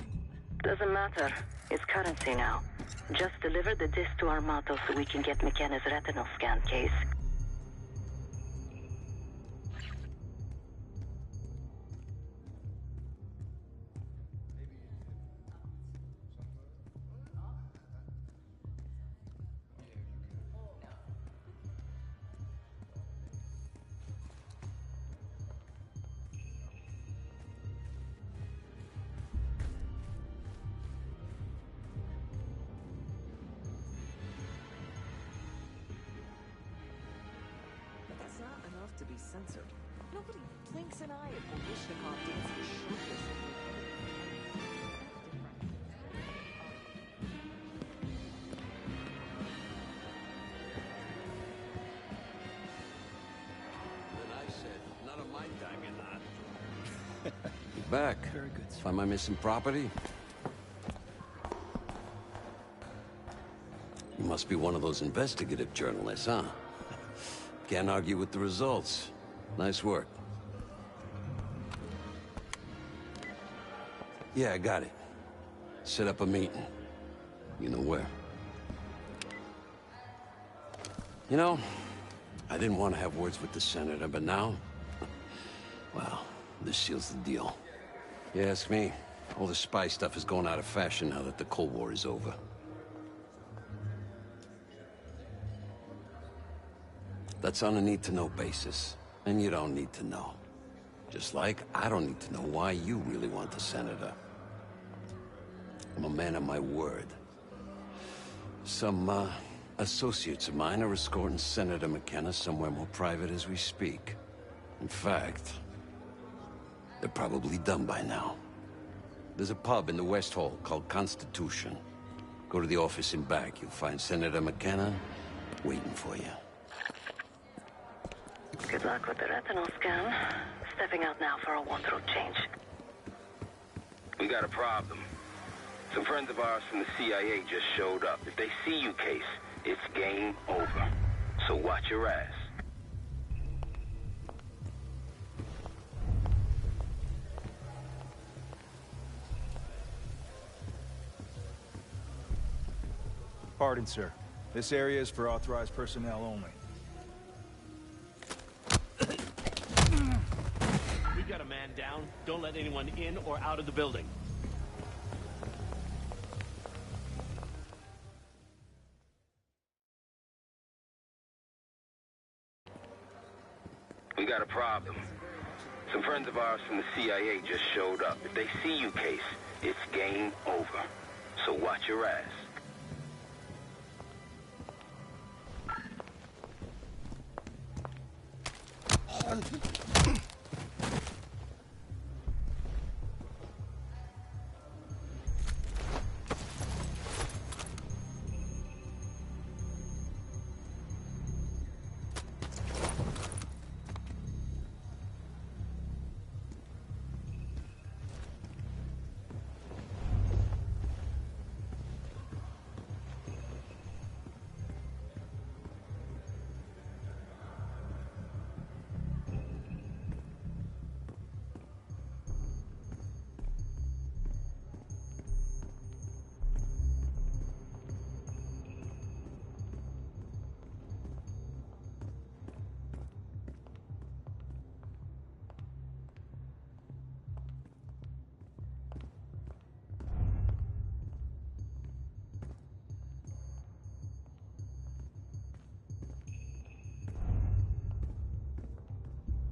Doesn't matter. It's currency now. Just deliver the disc to Armato so we can get McKenna's retinal scan case. It's not enough to be censored. Nobody blinks an eye at Bolishnikov dancing shirtless. Then I said, none of my time you're not. You're back. Very good, sir. Find my missing property? You must be one of those investigative journalists, huh? Can't argue with the results. Nice work. Yeah, I got it. Set up a meeting. You know where. You know, I didn't want to have words with the senator, but now... well, this seals the deal. You ask me, all the spy stuff is going out of fashion now that the Cold War is over. That's on a need-to-know basis, and you don't need to know. Just like I don't need to know why you really want the senator. I'm a man of my word. Some, associates of mine are escorting Senator McKenna somewhere more private as we speak. In fact, they're probably done by now. There's a pub in the West Hall called Constitution. Go to the office in back. You'll find Senator McKenna waiting for you. Good luck with the retinal scan. Stepping out now for a wardrobe change. We got a problem. Some friends of ours from the CIA just showed up. If they see you, Case, it's game over. So watch your ass. Pardon, sir. This area is for authorized personnel only. We've got a man down. Don't let anyone in or out of the building. We got a problem. Some friends of ours from the CIA just showed up. If they see you, Case, it's game over. So watch your ass.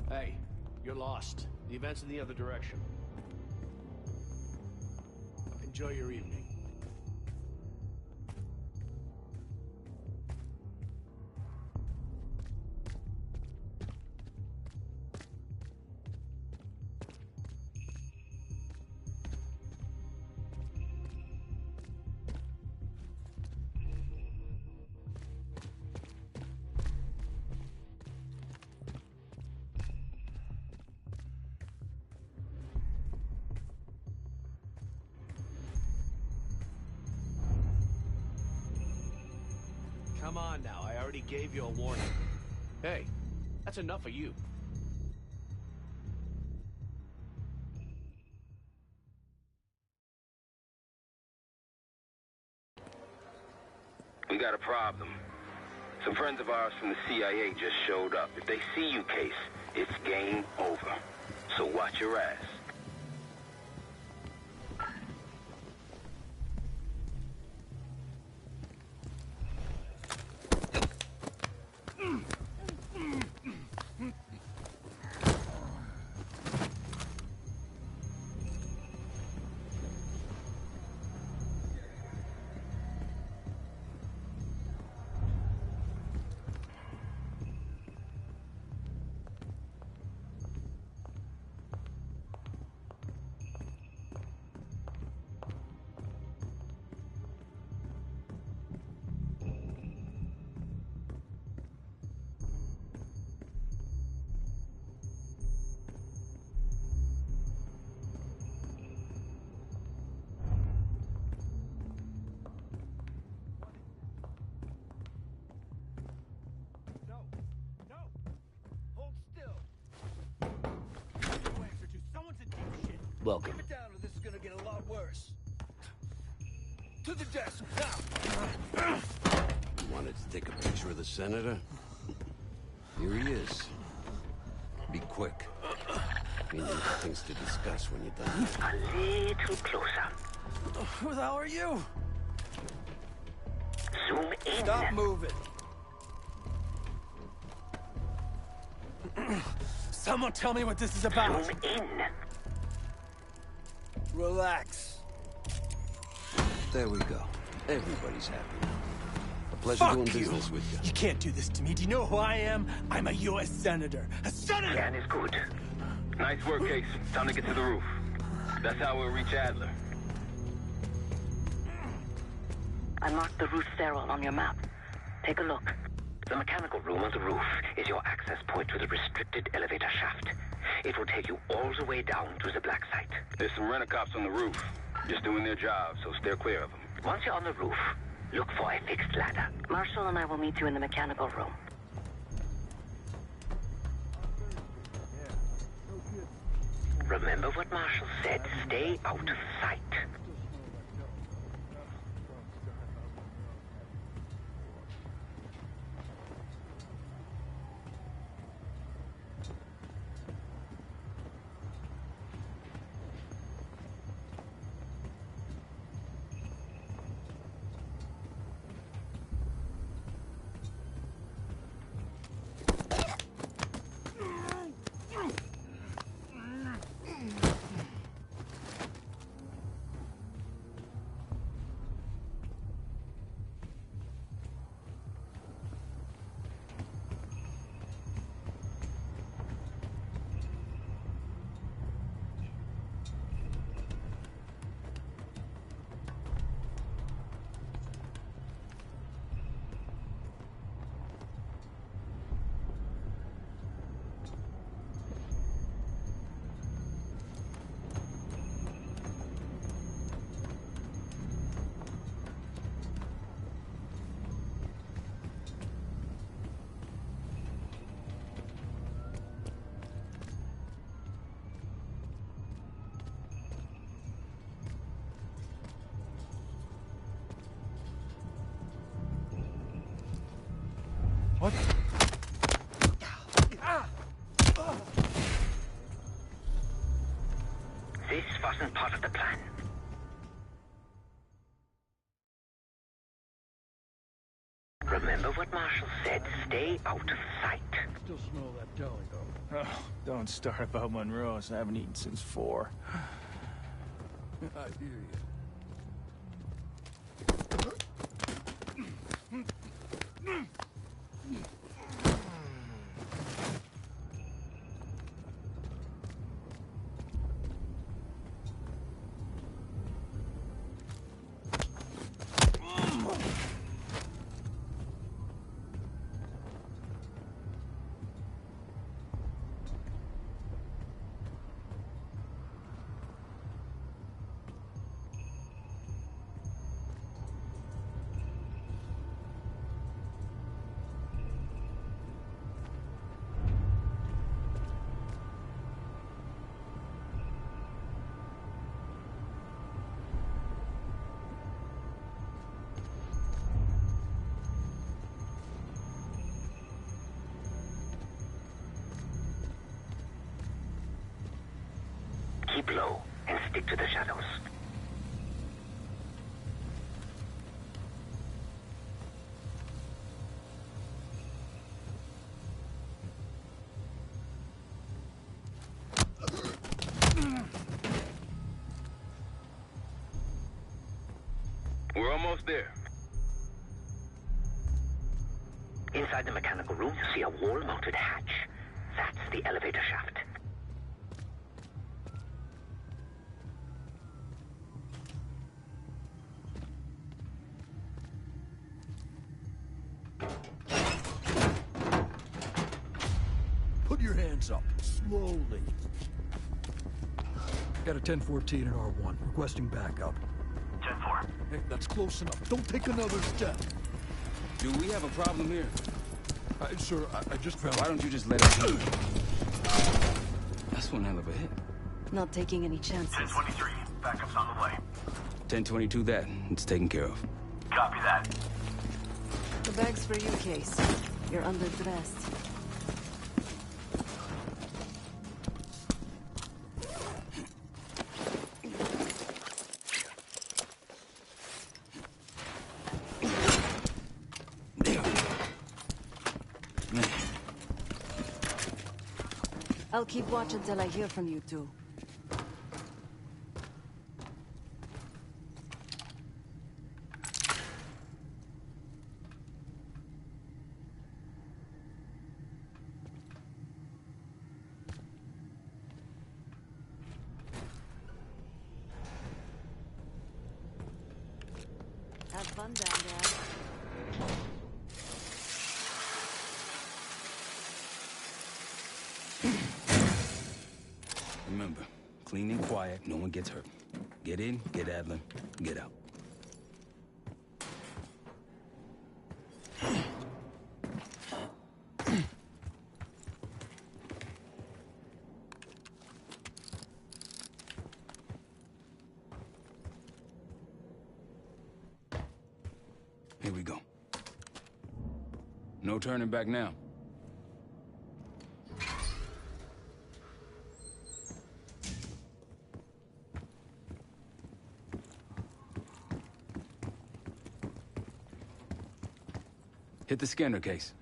Hey, you're lost. The event's in the other direction. Enjoy your evening. Come on now, I already gave you a warning. Hey, that's enough of you. got a problem. Some friends of ours from the CIA just showed up. If they see you, Case, it's game over. So watch your ass. Welcome. Keep it down or this is gonna get a lot worse. To the desk, now! You wanted to take a picture of the senator? Here he is. Be quick. We need things to discuss when you're done. A little closer. Who the hell are you? Zoom in. Stop moving. Someone tell me what this is about. Zoom in. Relax. There we go. Everybody's happy now. A pleasure Fuck doing you. business with you. You can't do this to me. Do you know who I am? I'm a U.S. senator. A senator! Plan is good. Nice work, Case. Time to get to the roof. That's how we'll reach Adler. I marked the roof sterile on your map. Take a look. The mechanical room on the roof is your access point to the restricted elevator shaft. It will take you all the way down to the black site. There's some rent-a-cops on the roof. Just doing their job, so steer clear of them. Once you're on the roof, look for a fixed ladder. Marshall and I will meet you in the mechanical room. Remember what Marshall said. Stay out of sight. What? This wasn't part of the plan. Remember what Marshall said. Stay out of sight. Still smell that deli, though. Oh, don't start about Monroe's. I haven't eaten since 4. I hear you. stick to the shadows. We're almost there. Inside the mechanical room, you see a wall-mounted hatch. That's the elevator shaft. Put your hands up, slowly. Got a 1014 and R1, requesting backup. 10-4. Hey, that's close enough. Don't take another step. Do we have a problem here? Sir, I just found... Why don't you just let us in? That's one hell of a hit. Not taking any chances. 1023. Backup's on the way. 1022 that. It's taken care of. Copy that. The bag's for you, Case. You're underdressed. I'll keep watch until I hear from you two. Have fun down there. Remember, clean and quiet, no one gets hurt. Get in, get Adler, get out. Here we go. No turning back now. Hit the scanner case.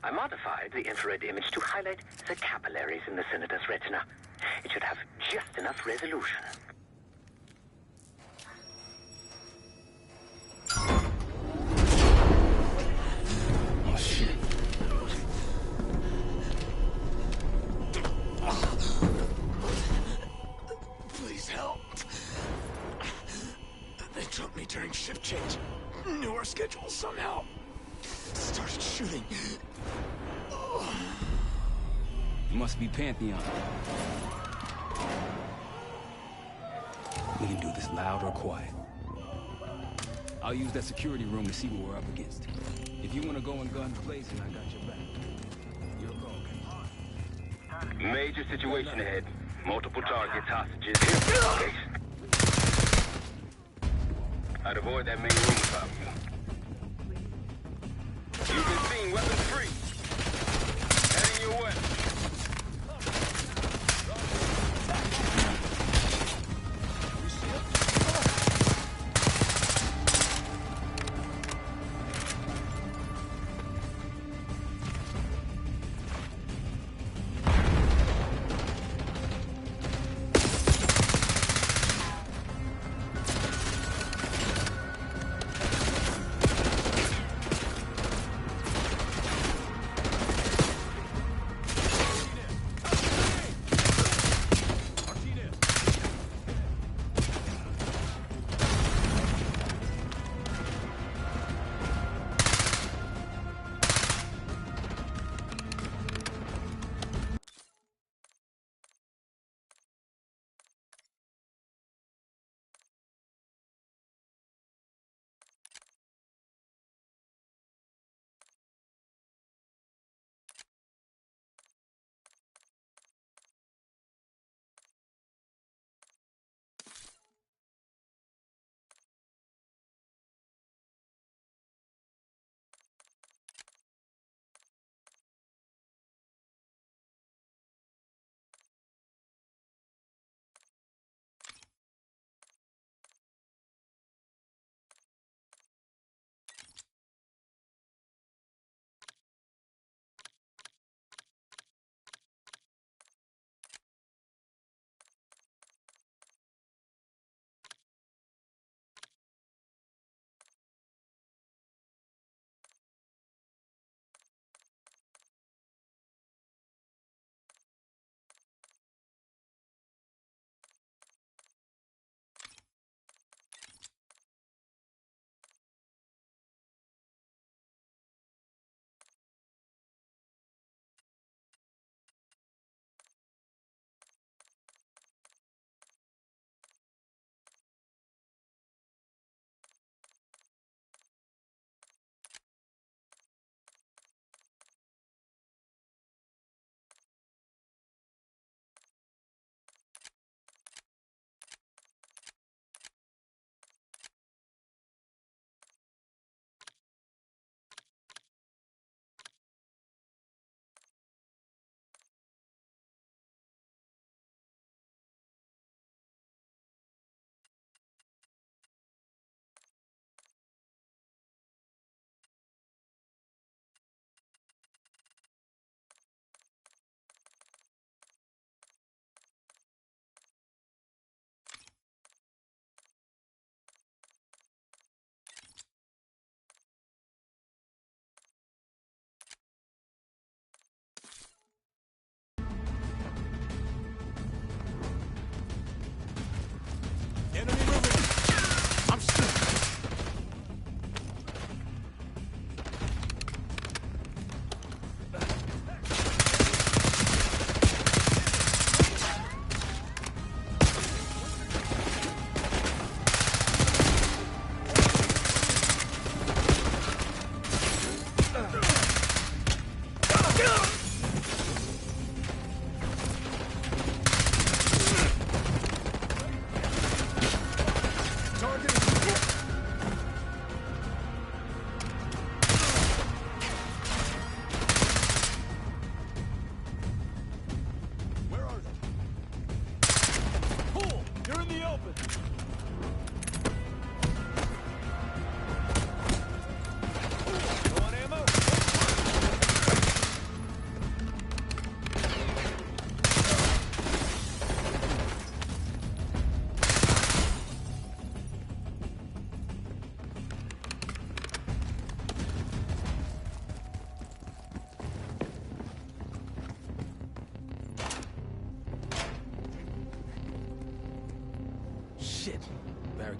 I modified the infrared image to highlight the capillaries in the Senator's retina. It should have just enough resolution. Oh, shit. Please help. They took me during shift change. Knew our schedule somehow. Started shooting. Must be Pantheon. We can do this loud or quiet. I'll use that security room to see what we're up against. If you want to go in guns blazing, I got your back. Your call, okay? Major situation ahead. Multiple targets, hostages. Case. I'd avoid that main room if I were you. You've been seen, weapons free. Heading your way.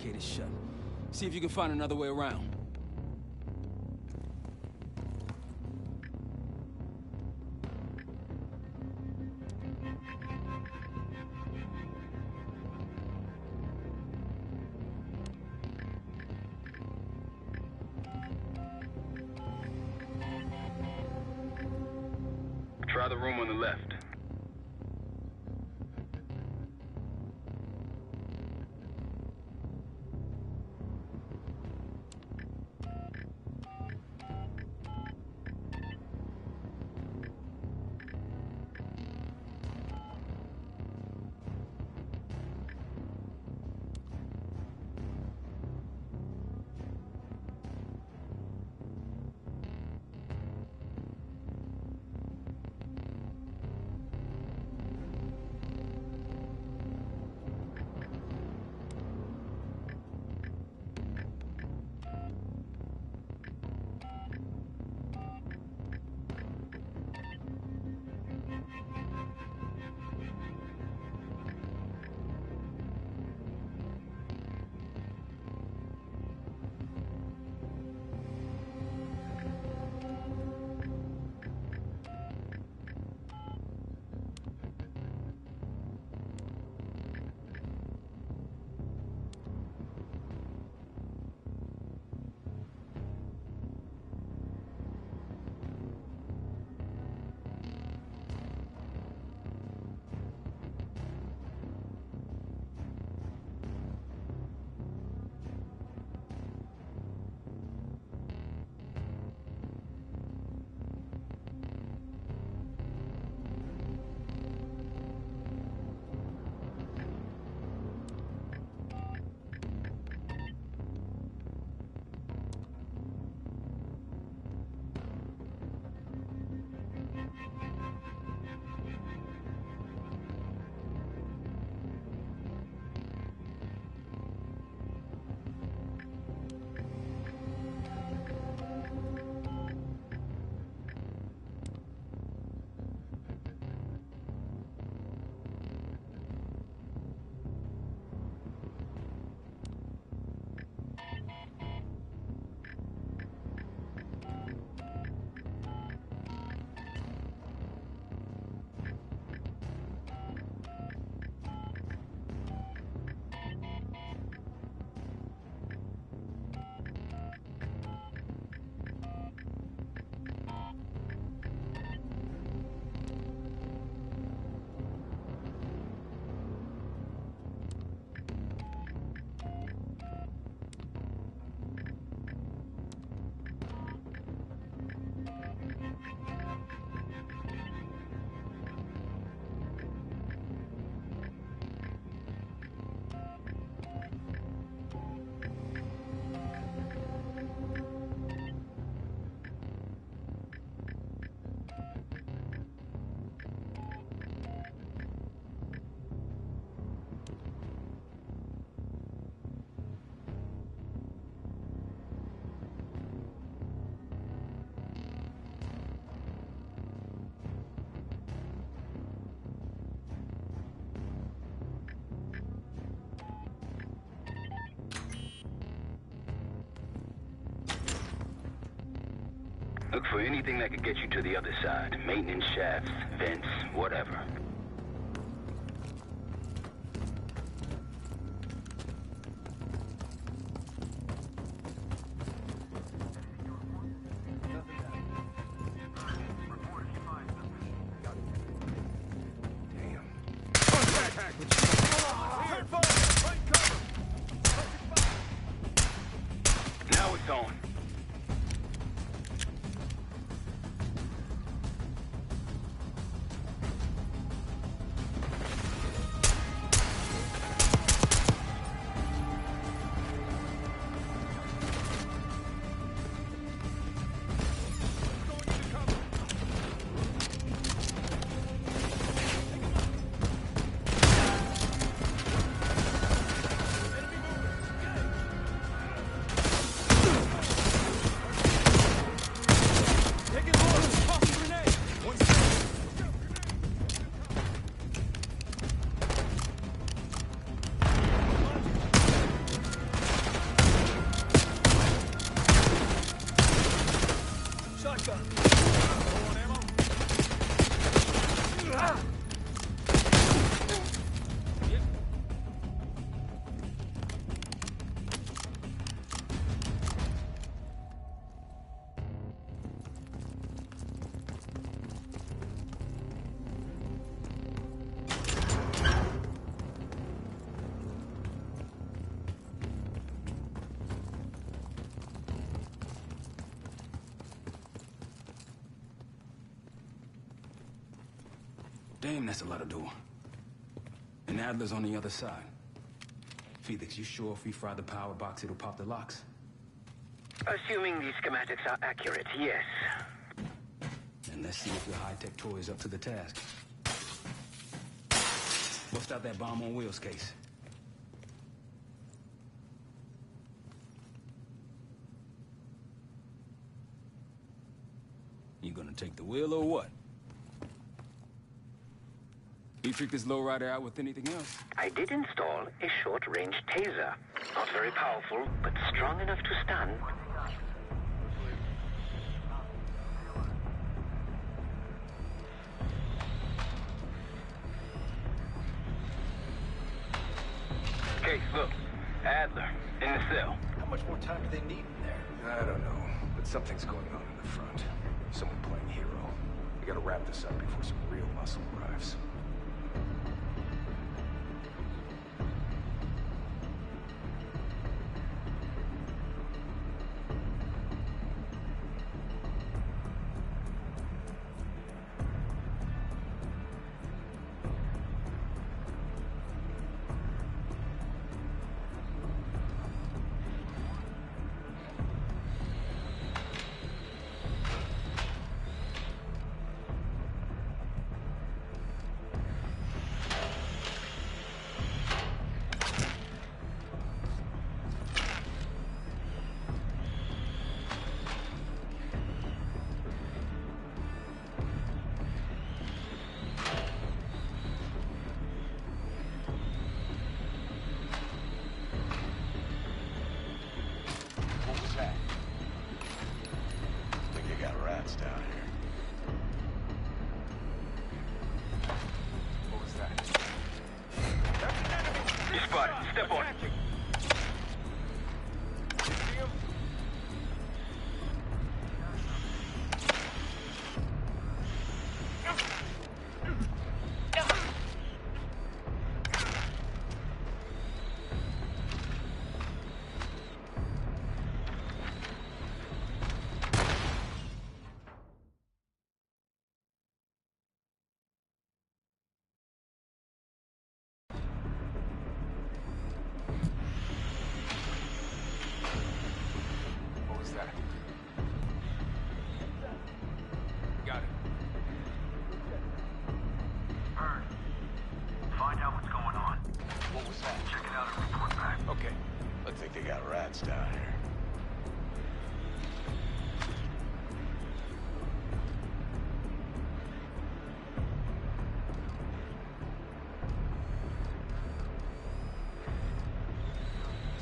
barricade is shut. See if you can find another way around. Try the room on the left. Look for anything that could get you to the other side. Maintenance shafts, vents, whatever. Now it's on. Damn, that's a lot of door. And Adler's on the other side. Felix, you sure if we fry the power box, it'll pop the locks? Assuming these schematics are accurate, yes. And let's see if your high-tech toy is up to the task. Bust out that bomb on wheels case. You gonna take the wheel or what? You trick this lowrider out with anything else? I did install a short-range taser. Not very powerful, but strong enough to stun. Case, look. Adler, in the cell. How much more time do they need in there? I don't know, but something's going on in the front. Someone playing hero. We gotta wrap this up before some real muscle arrives. Step on. Down here.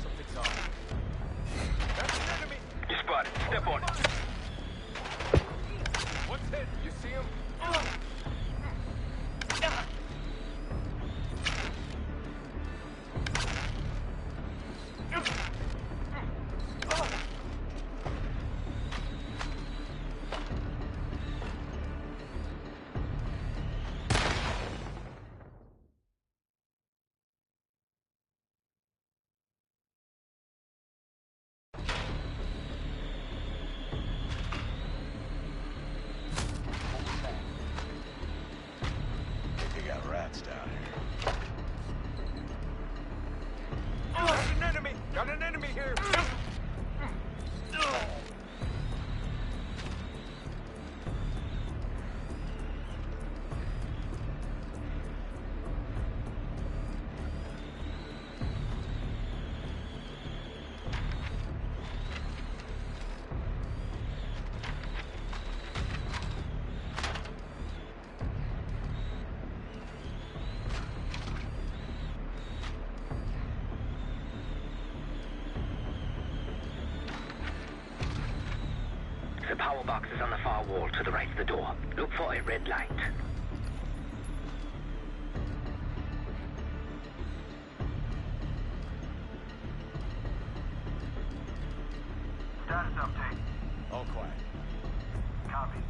Something's off. That's an enemy! You spotted. Step on it. What's hit? You see him? Got an enemy here! The power box is on the far wall to the right of the door. Look for a red light. Status update. All quiet. Copy.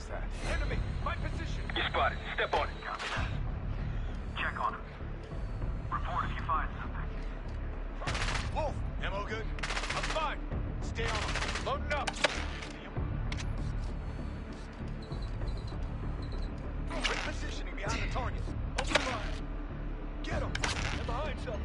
that? Enemy! My position! You spotted. Step on it. Copy that. Check on him. Report if you find something. Wolf! Ammo good? I'm fine. Stay on him. Loading up. Repositioning behind the target. Open fire. Get him. They're behind something.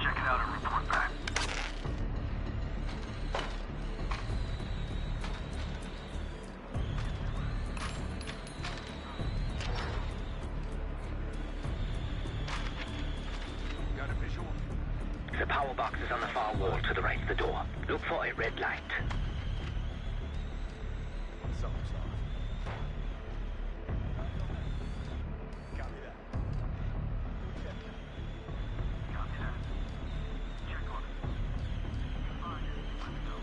Check it out and report back. Got a visual? The power box is on the far wall to the right of the door. Look for a red light. Something's off. Copy that. Copy that. Check on it. Find it. Let me know.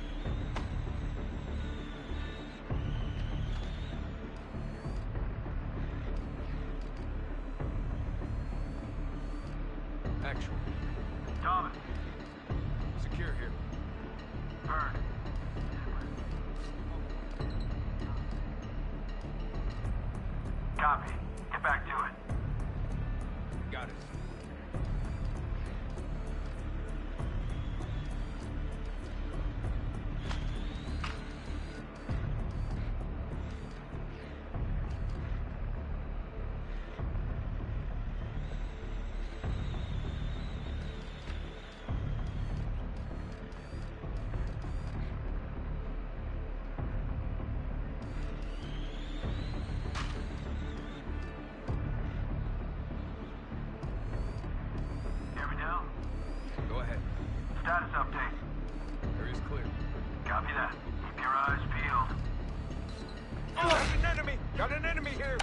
Actual. Thomas. Secure here. Burn. Copy. Get back to it. Got it. Hear me now? Go ahead. Status update. Area's clear. Copy that. Keep your eyes peeled. Got an enemy! Got an enemy here!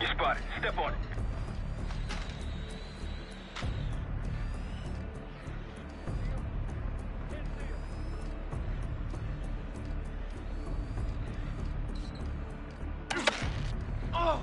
You spotted. Step on it. Oh!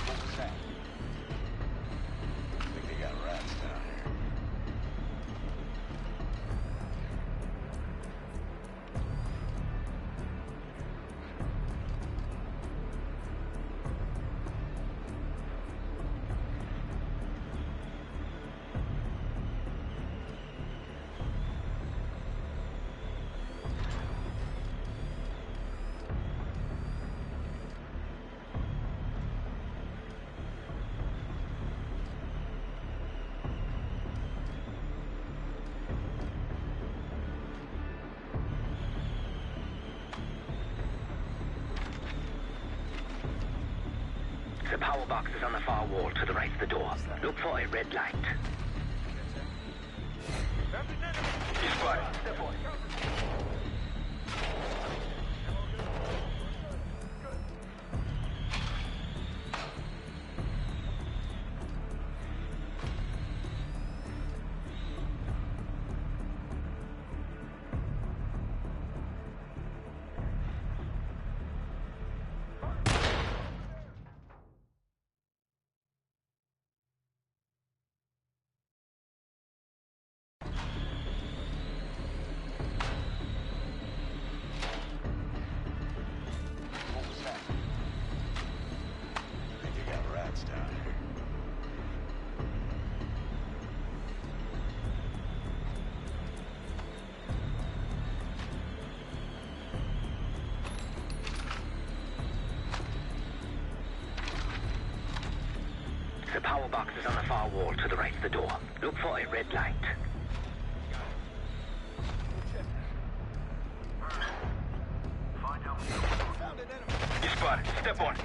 What was that? I think they got rats down here. The power box is on the far wall to the right of the door. Look for a red light. You spotted. Step on it. What was that? I think they got rats down here. The power box is on the far wall to the right of the door. Look for a red light. Find out. Found an enemy. You spotted. Step on it.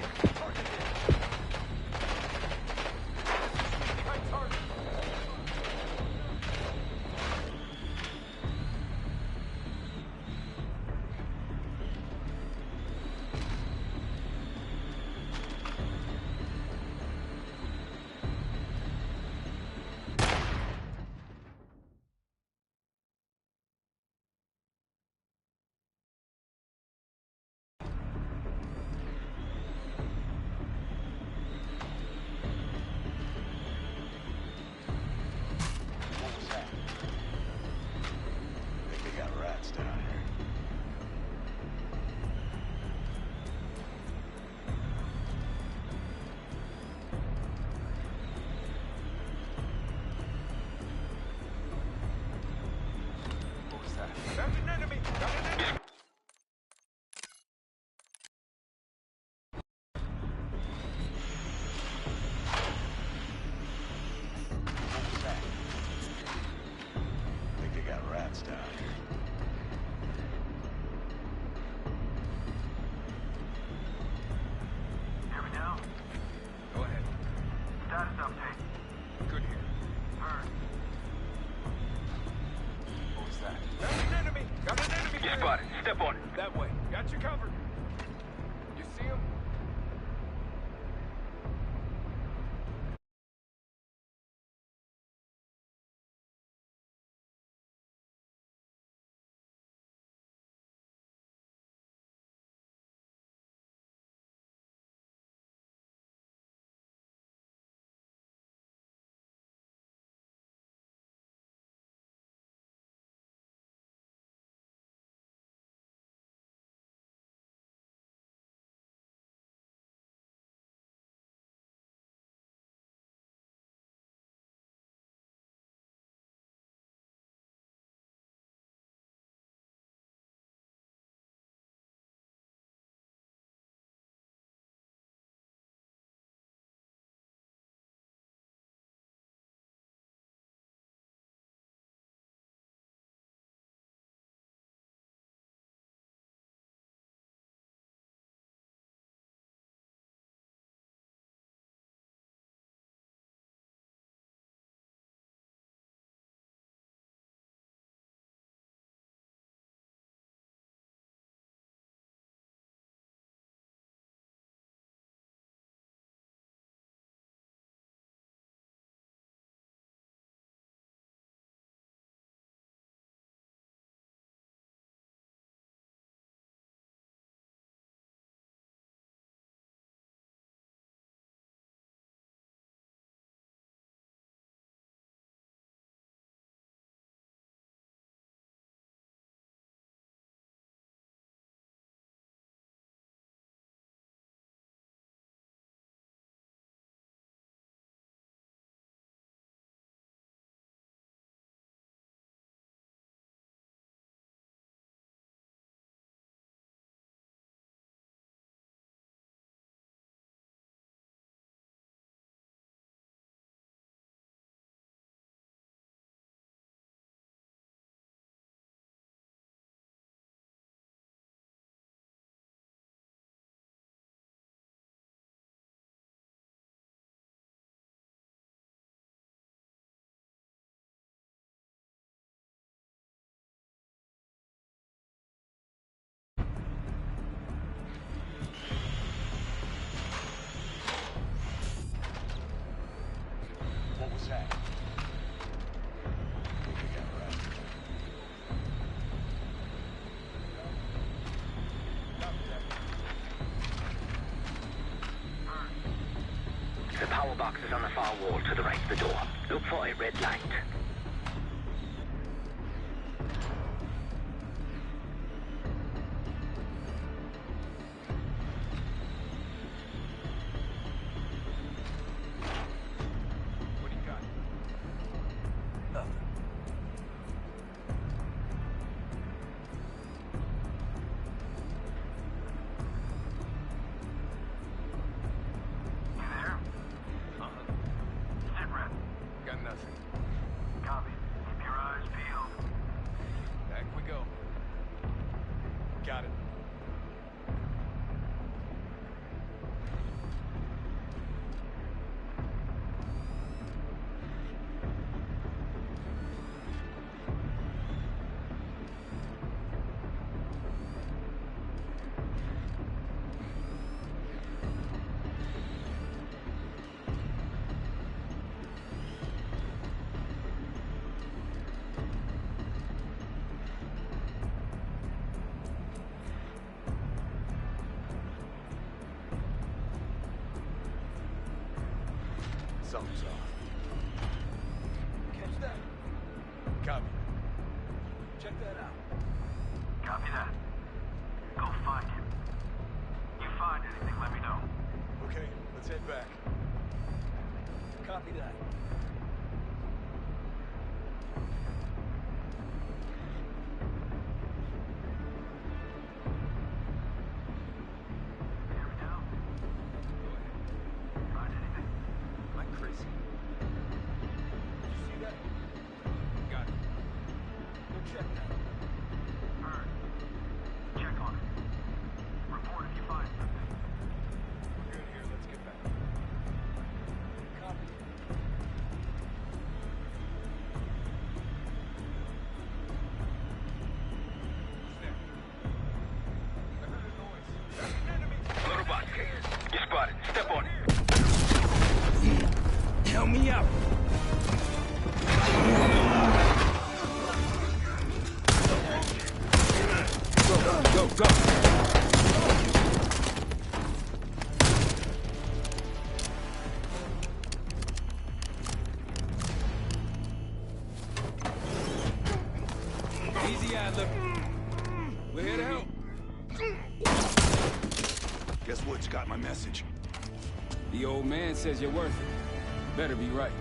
spotted. Step on it. That way. Got you covered. You see him? What was that? The power box is on the far wall to the right of the door. Look for a red light. What do you got? Nothing. Got nothing. Copy. Keep your eyes peeled. Back we go. Got it. Something's off. Catch that. Copy. Check that out. Copy that. Go find him. You find anything, let me know. Okay, let's head back. Copy that. Hear me now? Go ahead. Find anything? Am I crazy? Did you see that? Got it. Go check that. Heard. Check on it. Report if you find something. We're good here. Let's get back. Copy. Help me out. Go, go, go. Easy, Adler. We're here to help. Guess what? You got my message. The old man says you're worth it. Better be right.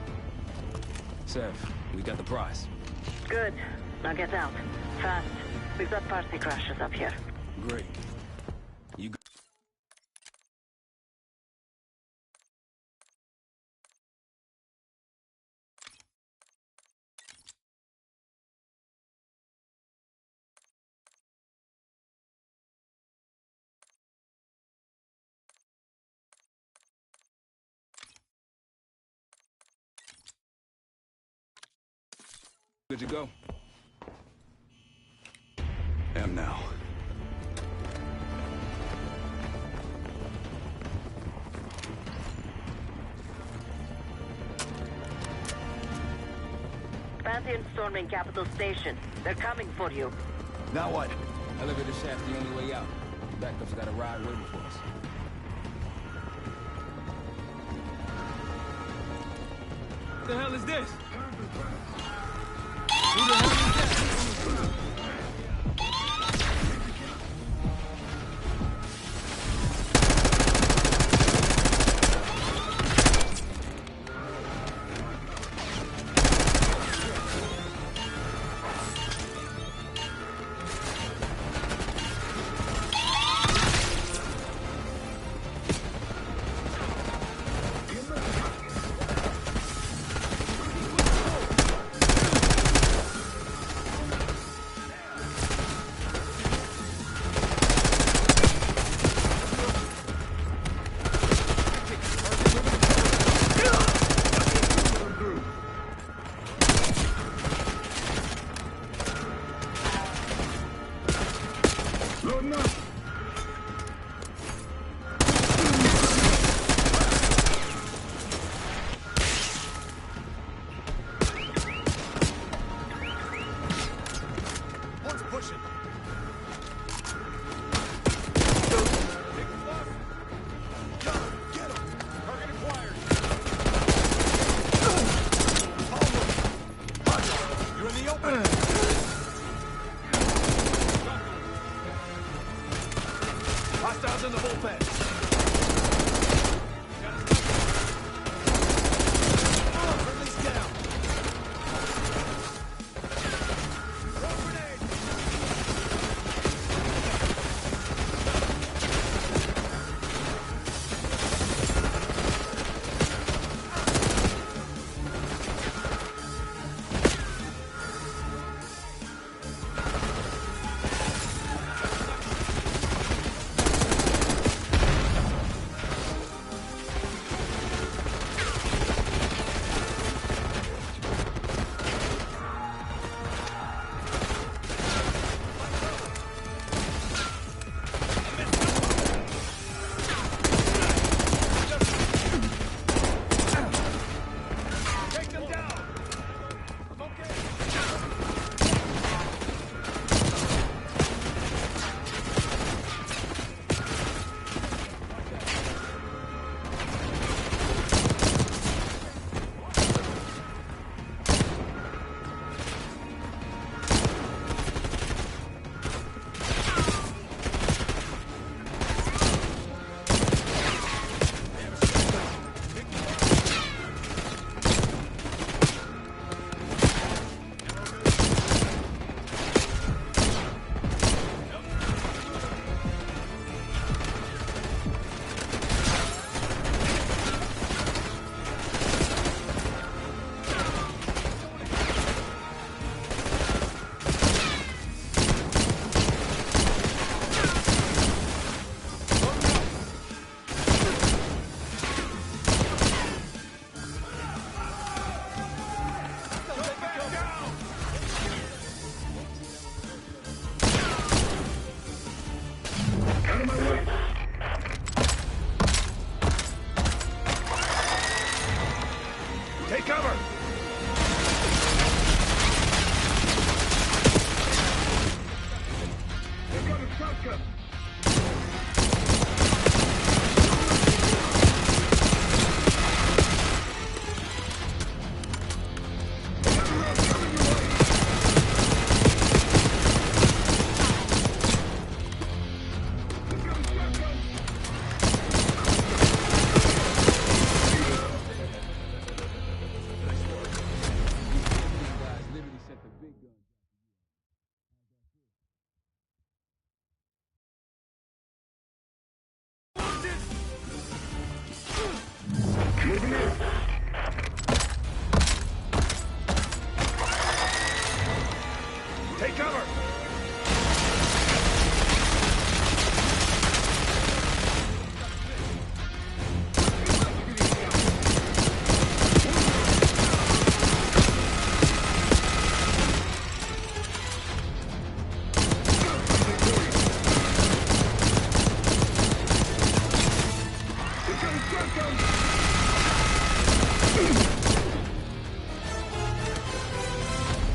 Sev, we got the prize. Good. Now get out. Fast. We've got party crashes up here. Great. You go. Good to go. Am now. Pantheon storming Capital Station. They're coming for you. Now what? Elevator shaft the only way out. Backup's got a ride waiting for us. What the hell is this? Who the hell is that? Hostiles in the bullpen. Release down. Throw grenade. Take cover!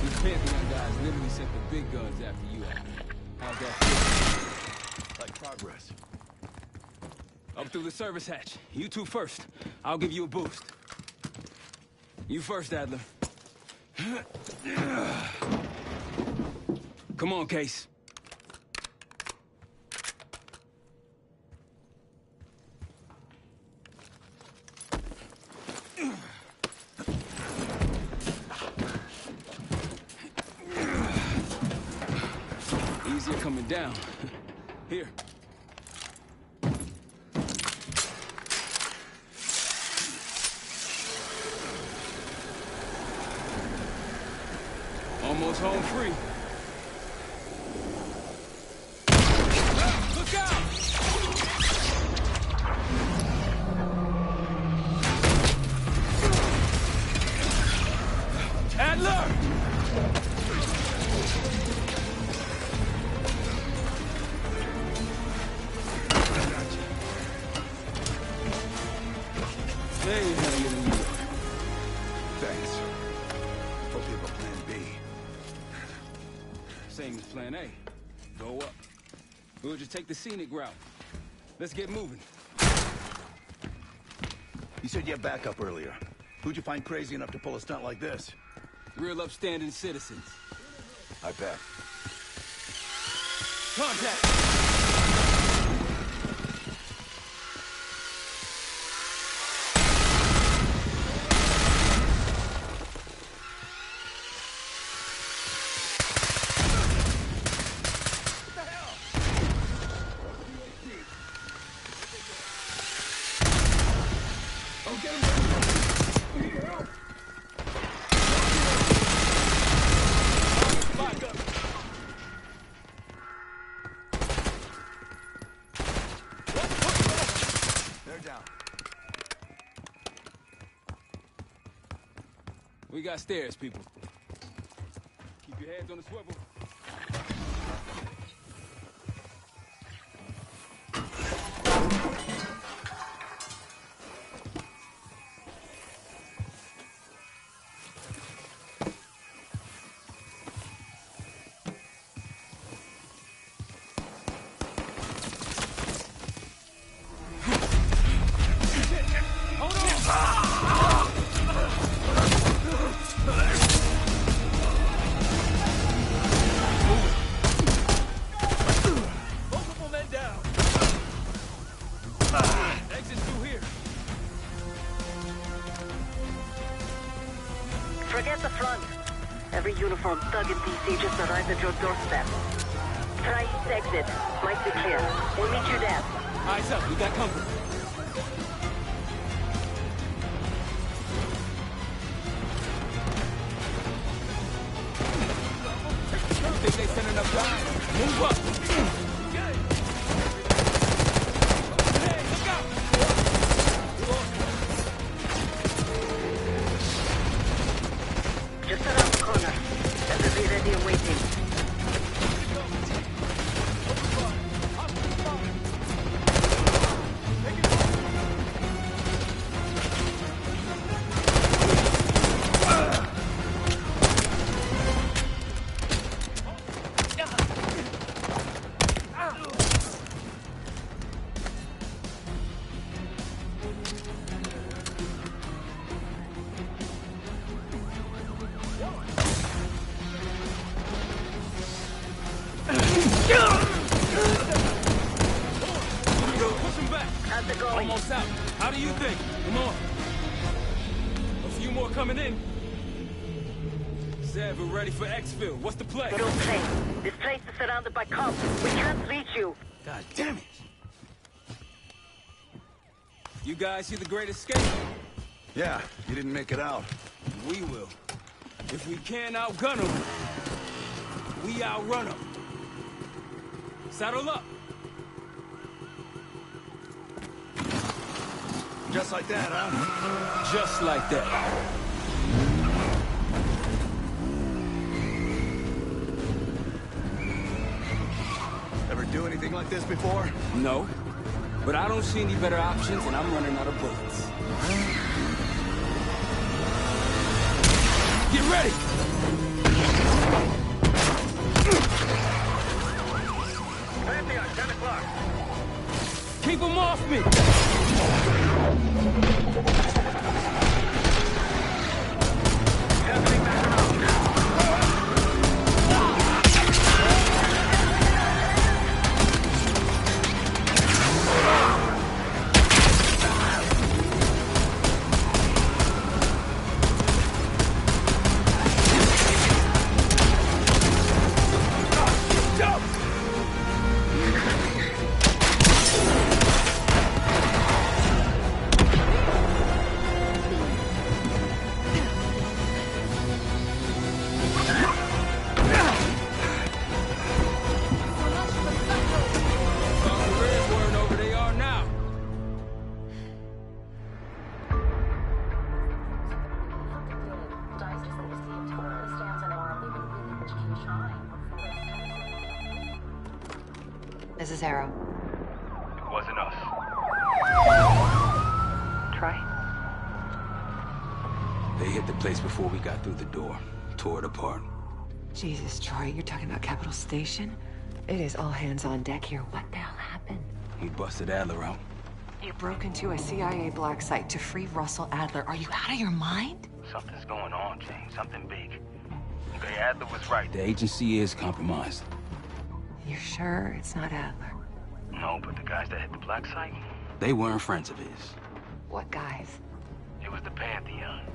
These Pantheon guys literally sent the big guns after you. How's that feel? Like progress. Up through the service hatch. You two first. I'll give you a boost. You first, Adler. Come on, Case. Easier coming down. Here. Almost home free. Look out! Adler! Hey, how you doing? Thanks. Hope you have a plan B. Same as plan A. Go up. We'll just take the scenic route. Let's get moving. You said you had backup earlier. Who'd you find crazy enough to pull a stunt like this? Real upstanding citizens. I bet. Contact! We got stairs, people. Keep your heads on the swivel. Forget the front. Every uniformed thug in DC just arrived at your doorstep. Try east exit. Might be clear. We'll meet you there. Eyes up, we got company. Think they sent enough guys? Move up! Hey, look out! Just around the corner. Better be ready and waiting. almost out. How do you think? Come on. A few more coming in. Zev, we're ready for exfil. What's the play? Don't play. This place is surrounded by cops. We can't reach you. God damn it. You guys see the Great Escape? Yeah, you didn't make it out. We will. If we can't outgun them, we outrun them. Saddle up. Just like that, huh? Just like that. Ever do anything like this before? No. But I don't see any better options, and I'm running out of bullets. Get ready! Pantheon, 10 o'clock. Keep them off me! Happening back around. This is Arrow. It wasn't us. Troy? They hit the place before we got through the door. Tore it apart. Jesus, Troy, you're talking about Capital Station? It is all hands on deck here. What the hell happened? We busted Adler out. You broke into a CIA black site to free Russell Adler. Are you out of your mind? Something's going on, Jane. Something big. Okay, Adler was right. The agency is compromised. You're sure it's not Adler? No, but the guys that hit the black site? They weren't friends of his. What guys? It was the Pantheon.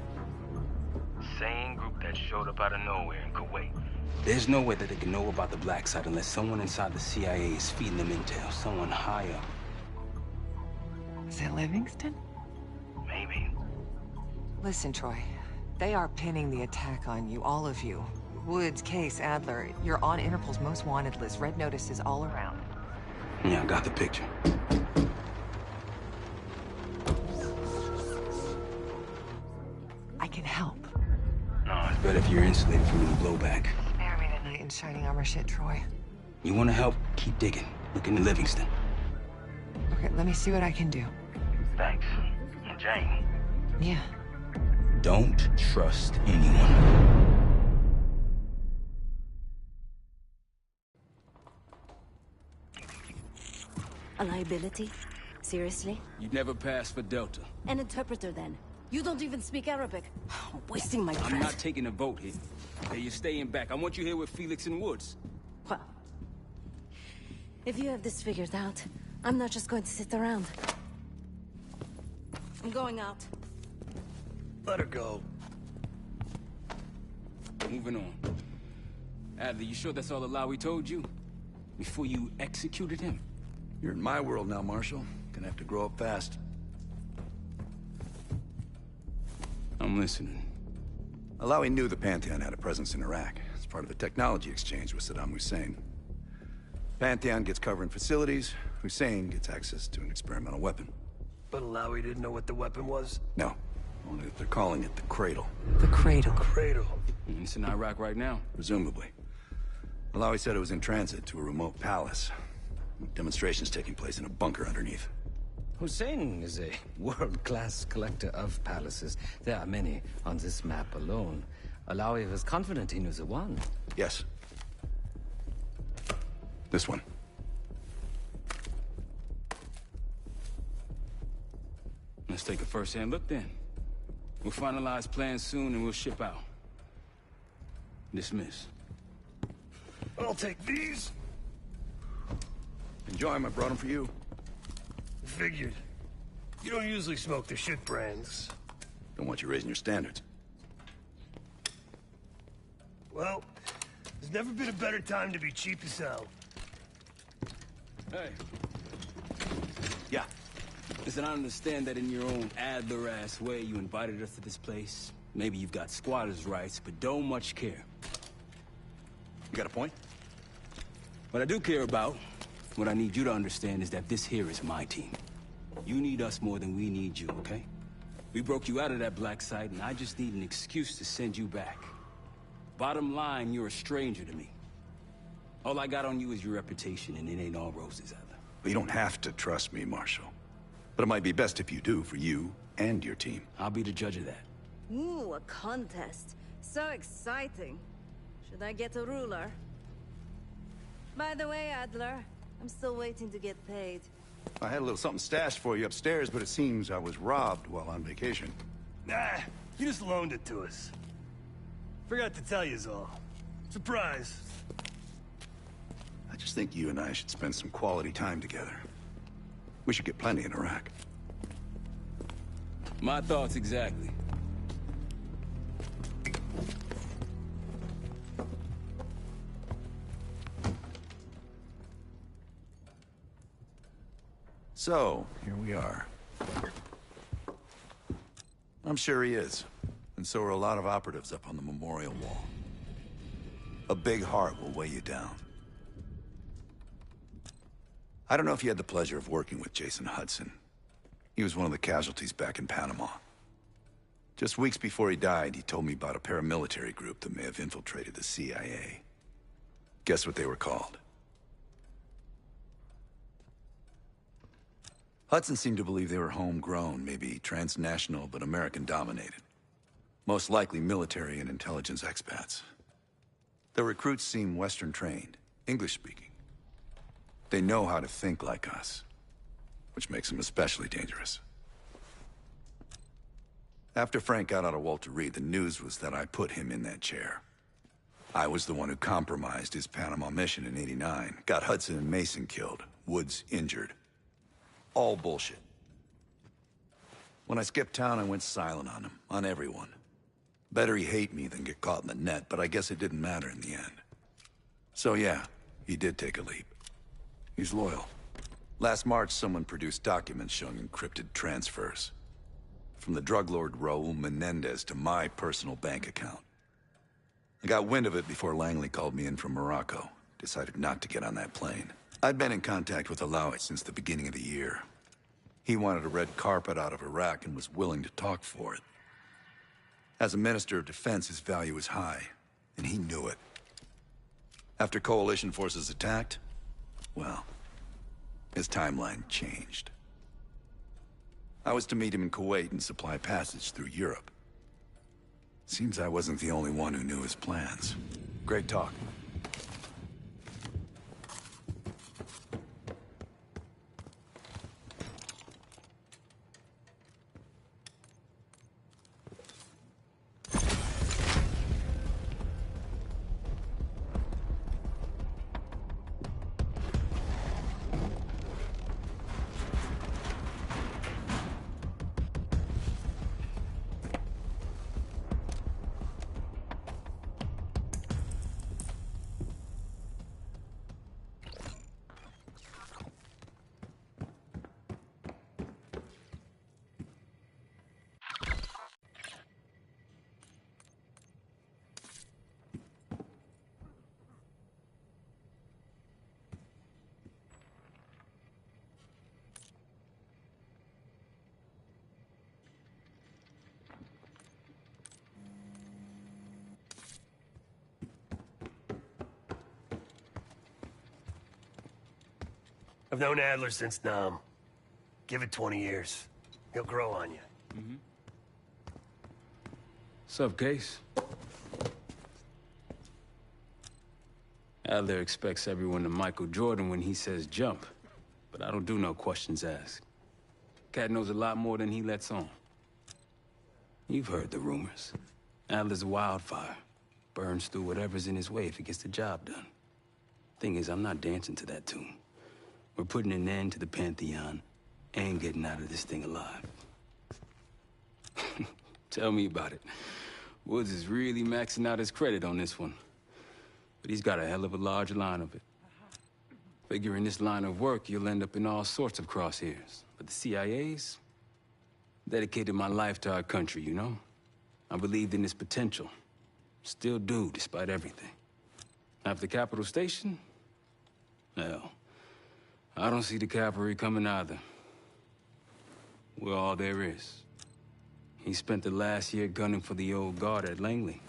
Same group that showed up out of nowhere in Kuwait. There's no way that they can know about the black site unless someone inside the CIA is feeding them intel. Someone high up. Is it Livingston? Maybe. Listen, Troy. They are pinning the attack on you, all of you. Woods, Case, Adler. You're on Interpol's most wanted list. Red notices all around. Yeah, I got the picture. I can help. No, it's better if you're insulated from any blowback. Spare me tonight in shining armor shit, Troy. You want to help? Keep digging. Look into Livingston. Okay, let me see what I can do. Thanks. And Jane. Yeah. Don't trust anyone. A liability? Seriously? You never passed for Delta. An interpreter, then. You don't even speak Arabic. Wasting my breath. I'm not taking a vote here. Hey, you're staying back. I want you here with Felix and Woods. Well, if you have this figured out, I'm not just going to sit around. I'm going out. Let her go. Moving on. Adler, you sure that's all the lie we told you? Before you executed him? You're in my world now, Marshal. Gonna have to grow up fast. I'm listening. Alawi knew the Pantheon had a presence in Iraq. It's part of the technology exchange with Saddam Hussein. Pantheon gets cover in facilities. Hussein gets access to an experimental weapon. But Alawi didn't know what the weapon was? No. Only that they're calling it the Cradle. The Cradle. Cradle. And it's in Iraq right now. Presumably. Alawi said it was in transit to a remote palace. Demonstrations taking place in a bunker underneath. Hussein is a world-class collector of palaces. There are many on this map alone. Alawi was confident he knew the one. Yes. This one. Let's take a first-hand look then. We'll finalize plans soon and we'll ship out. Dismiss. I'll take these. Enjoy them. I brought them for you. Figured. You don't usually smoke the shit brands. Don't want you raising your standards. Well, there's never been a better time to be cheap as hell. Hey. Yeah. Listen, I understand that in your own Adler-ass way you invited us to this place. Maybe you've got squatters' rights, but don't much care. You got a point? What I do care about, what I need you to understand is that this here is my team. You need us more than we need you, okay? We broke you out of that black site, and I just need an excuse to send you back. Bottom line, you're a stranger to me. All I got on you is your reputation, and it ain't all roses, Adler. But you don't have to trust me, Marshal. But it might be best if you do, for you and your team. I'll be the judge of that. Ooh, a contest. So exciting. Should I get a ruler? By the way, Adler, I'm still waiting to get paid. I had a little something stashed for you upstairs, but it seems I was robbed while on vacation. Nah, you just loaned it to us. Forgot to tell yous all. Surprise. I just think you and I should spend some quality time together. We should get plenty in Iraq. My thoughts exactly. So, here we are. I'm sure he is. And so are a lot of operatives up on the memorial wall. A big heart will weigh you down. I don't know if you had the pleasure of working with Jason Hudson. He was one of the casualties back in Panama. Just weeks before he died, he told me about a paramilitary group that may have infiltrated the CIA. Guess what they were called? Hudson seemed to believe they were homegrown, maybe transnational, but American-dominated. Most likely military and intelligence expats. The recruits seem Western-trained, English-speaking. They know how to think like us, which makes them especially dangerous. After Frank got out of Walter Reed, the news was that I put him in that chair. I was the one who compromised his Panama mission in '89, got Hudson and Mason killed, Woods injured. All bullshit. When I skipped town, I went silent on him, on everyone. Better he hate me than get caught in the net, but I guess it didn't matter in the end. So yeah, he did take a leap. He's loyal. Last March, someone produced documents showing encrypted transfers. From the drug lord Raul Menendez to my personal bank account. I got wind of it before Langley called me in from Morocco. Decided not to get on that plane. I'd been in contact with Alawi since the beginning of the year. He wanted a red carpet out of Iraq and was willing to talk for it. As a Minister of Defense, his value was high, and he knew it. After coalition forces attacked, well, his timeline changed. I was to meet him in Kuwait and supply passage through Europe. Seems I wasn't the only one who knew his plans. Great talk. I've known Adler since Nam. Give it 20 years. He'll grow on you. Mm-hmm. Sup, Case? Adler expects everyone to Michael Jordan when he says jump, but I don't do no questions asked. Cat knows a lot more than he lets on. You've heard the rumors. Adler's a wildfire. Burns through whatever's in his way if he gets the job done. Thing is, I'm not dancing to that tune. We're putting an end to the Pantheon and getting out of this thing alive. Tell me about it. Woods is really maxing out his credit on this one. But he's got a hell of a large line of it. Figure in this line of work, you'll end up in all sorts of crosshairs. But the CIA's dedicated my life to our country, you know? I believed in its potential. Still do, despite everything. After Capital Station? Hell, I don't see the cavalry coming either. We're all there is. He spent the last year gunning for the old guard at Langley.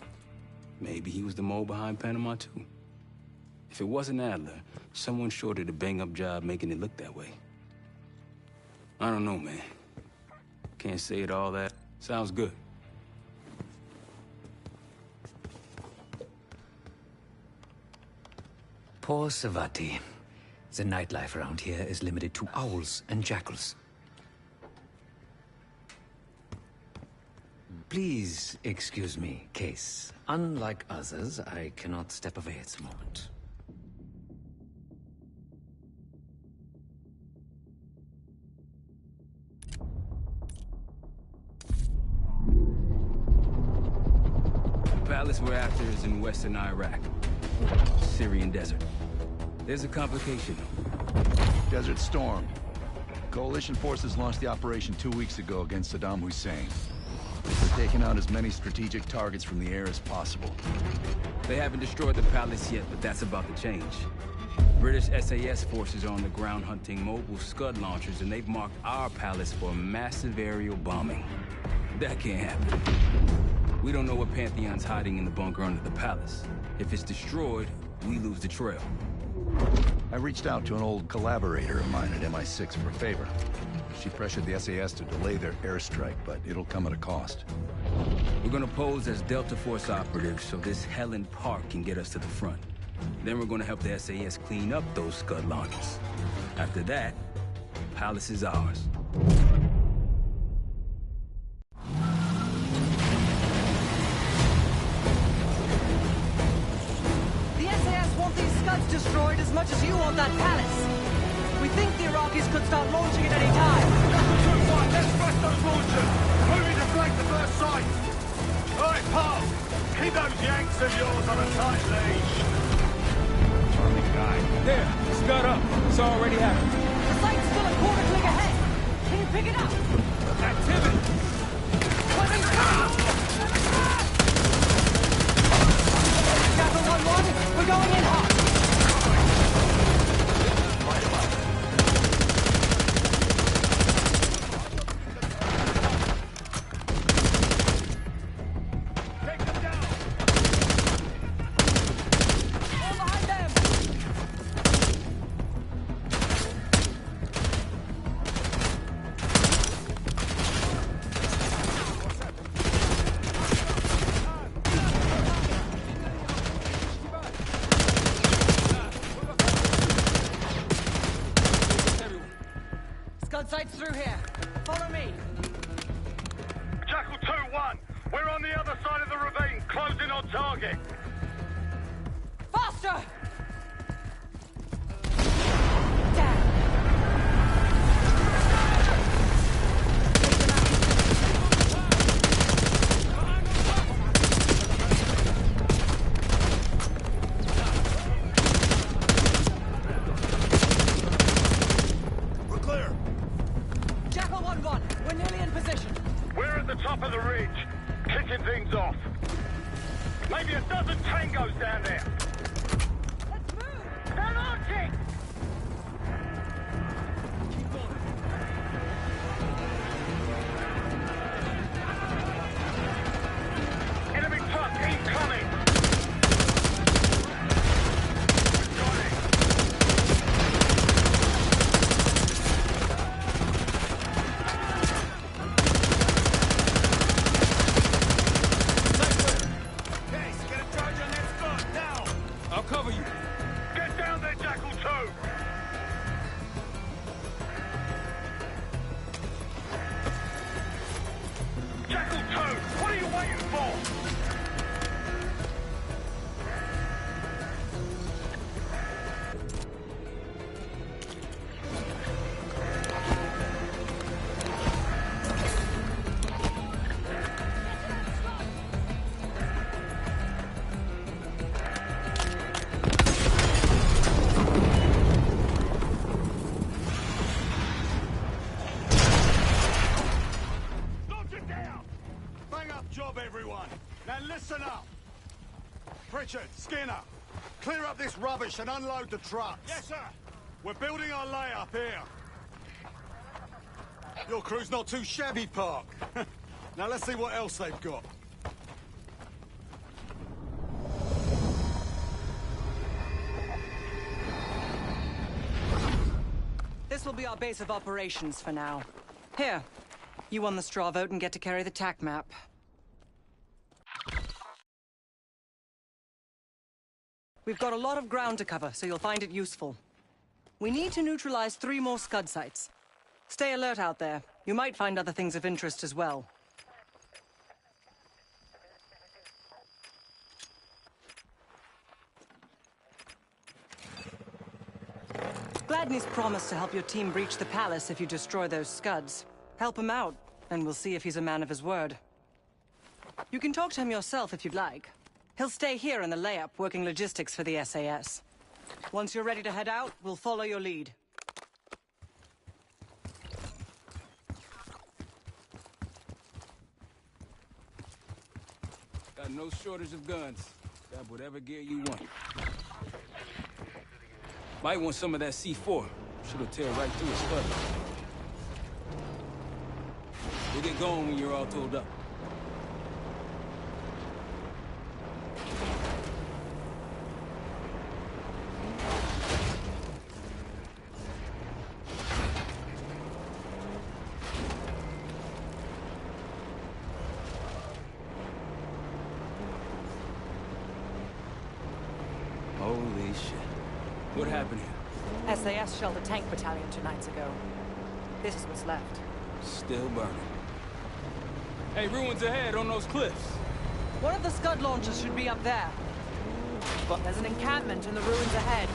Maybe he was the mole behind Panama, too. If it wasn't Adler, someone sure did a bang-up job making it look that way. I don't know, man. Can't say it all that. Sounds good. Poor Savati. The nightlife around here is limited to owls and jackals. Please excuse me, Case. Unlike others, I cannot step away at the moment. The palace we're after is in western Iraq. Syrian desert. There's a complication, though. Desert Storm. Coalition forces launched the operation 2 weeks ago against Saddam Hussein. They're taking out as many strategic targets from the air as possible. They haven't destroyed the palace yet, but that's about to change. British SAS forces are on the ground hunting mobile Scud launchers, and they've marked our palace for massive aerial bombing. That can't happen. We don't know what Pantheon's hiding in the bunker under the palace. If it's destroyed, we lose the trail. I reached out to an old collaborator of mine at MI6 for a favor. She pressured the SAS to delay their airstrike, but it'll come at a cost. We're gonna pose as Delta Force operatives so this Helen Park can get us to the front. Then we're gonna help the SAS clean up those Scud launchers. After that, the palace is ours. The SAS want these Scuds destroyed as much as you want that palace. We think the Iraqis could start launching at any time. Let's press those launchers! Moving to flank the first site! Alright, Pop! Keep those Yanks of yours on a tight leash! Charming guy. There, Scud up. It's already happening. The site's still a quarter click ahead. Can you pick it up? Activity! Jackal 1-1, we're going in hot. Scud sights through here. Follow me. Jackal 2-1! We're on the other side of the ravine, closing on target! Faster! Top of the ridge, kicking things off. Maybe a dozen tangos down there. everyone. Now listen up. Pritchard, Skinner, clear up this rubbish and unload the trucks. Yes, sir. We're building our layup here. Your crew's not too shabby, Park. Now let's see what else they've got. This will be our base of operations for now. Here, you won the straw vote and get to carry the TAC map. We've got a lot of ground to cover, so you'll find it useful. We need to neutralize 3 more Scud sites. Stay alert out there. You might find other things of interest as well. Gladney's promised to help your team breach the palace if you destroy those Scuds. Help him out, and we'll see if he's a man of his word. You can talk to him yourself if you'd like. He'll stay here in the layup, working logistics for the SAS. Once you're ready to head out, we'll follow your lead. Got no shortage of guns. Grab whatever gear you want. Might want some of that C4. Shit'll tear right through his sputter. We'll get going when you're all tooled up. Holy shit. What happened here? SAS shelled a tank battalion 2 nights ago. This is what's left. Still burning. Hey, ruins ahead on those cliffs. One of the Scud launchers should be up there. But there's an encampment in the ruins ahead.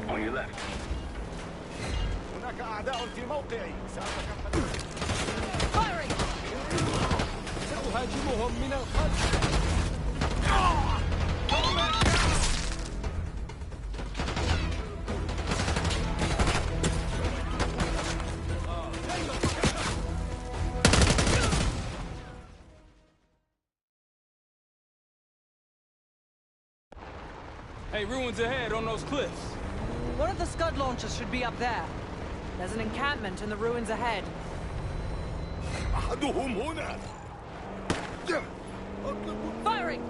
On your left. Firing! Hey, ruins ahead on those cliffs. One of the Scud launchers should be up there. There's an encampment in the ruins ahead. Firing!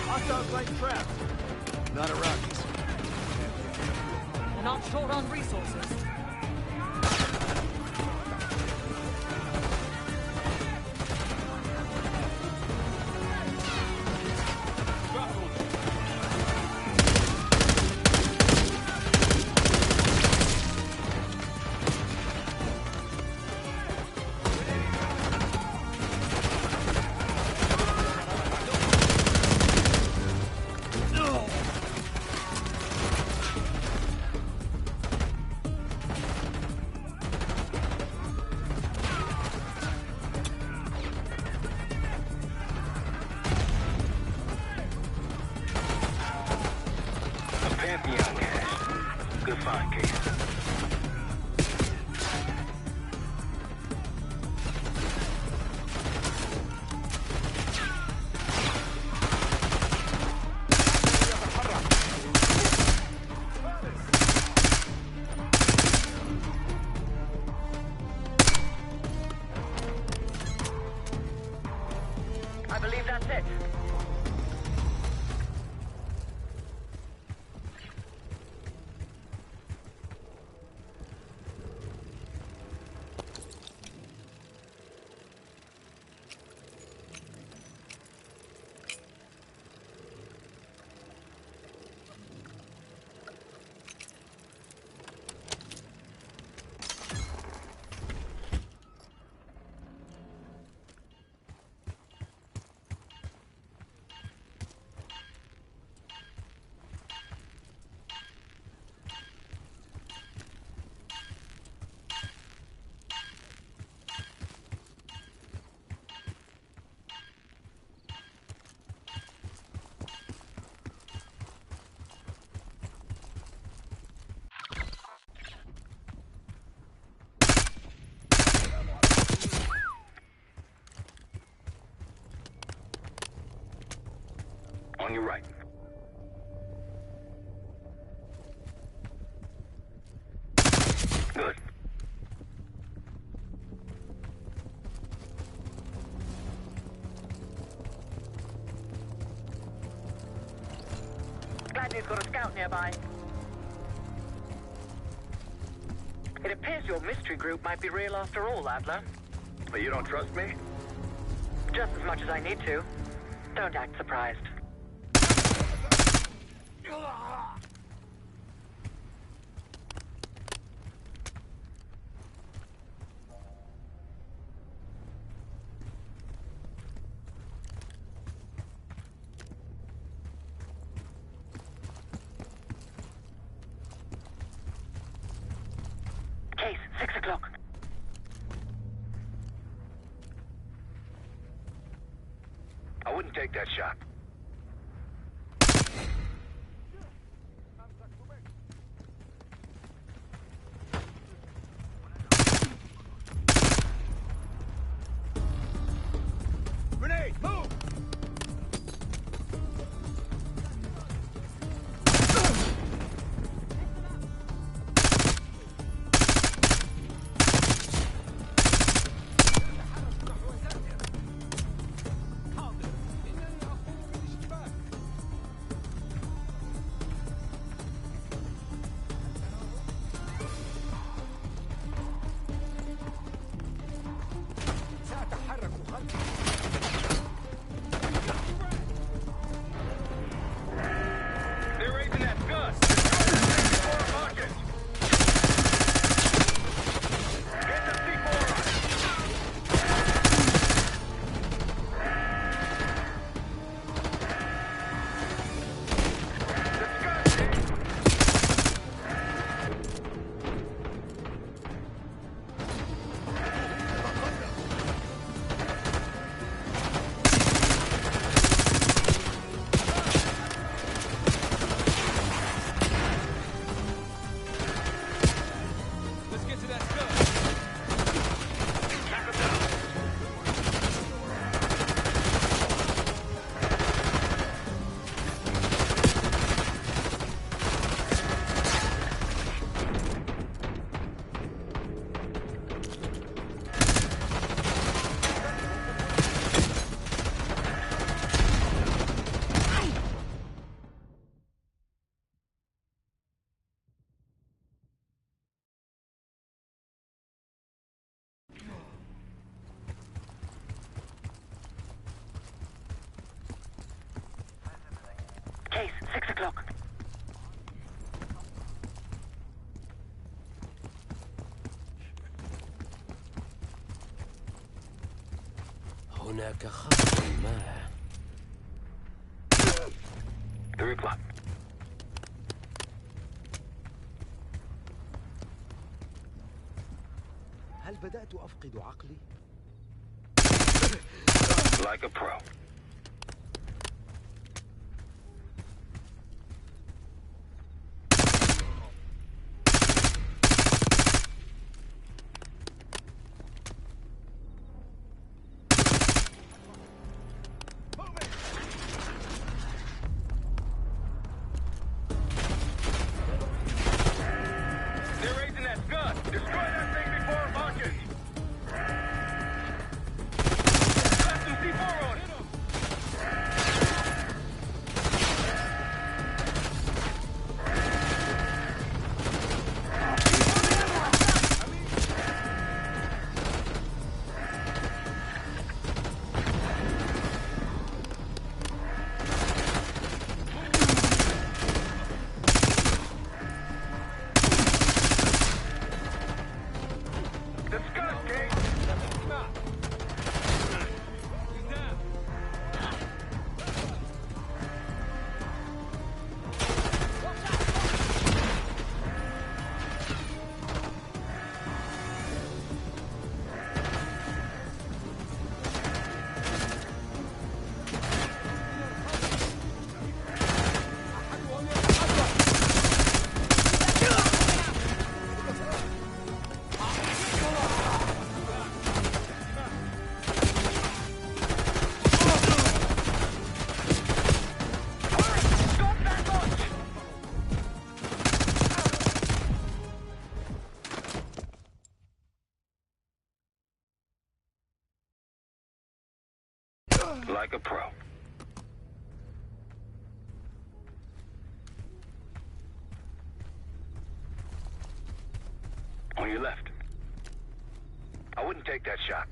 Hostile plane trapped. Not around these. They're not short on resources. Good find, Case. I believe that's it. On your right. Good. Gladney's got a scout nearby. It appears your mystery group might be real after all, Adler. But you don't trust me? Just as much as I need to. Don't act surprised. Case, 6 o'clock. I wouldn't take that shot. Grenade, move! Case, 6 o'clock. هناك خط ما 3 o'clock. هل بدأت أفقد عقلي؟ Like a pro. They're raising that scud. Destroy that thing before it launches. Blast some C4 on it. The scud, Kate. Like a pro. On your left. I wouldn't take that shot.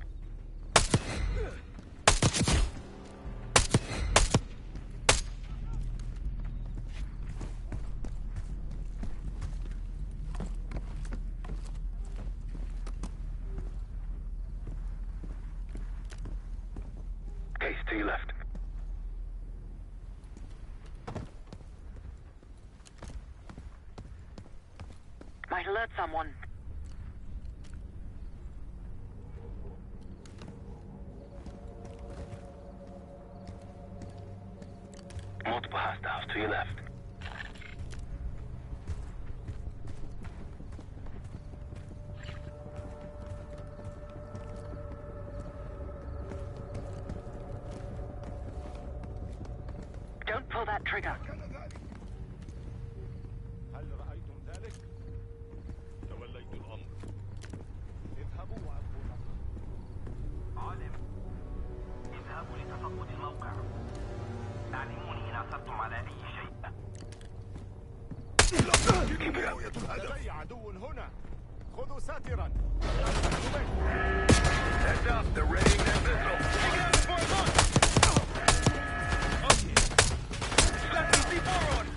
Case to your left. Might alert someone. Multiple hostiles to your left. Don't pull that trigger. هل رأيتم ذلك؟ توليت الأمر. اذهبوا وأبقوا نصر. عالم، اذهبوا لتفقد الموقع. أعلموني إن عثرتم على أي شيء. لدي عدو هنا. خذوا ساترا. Heads up, they're readying their missile. Take it out before it launches. Slap some C4 on it.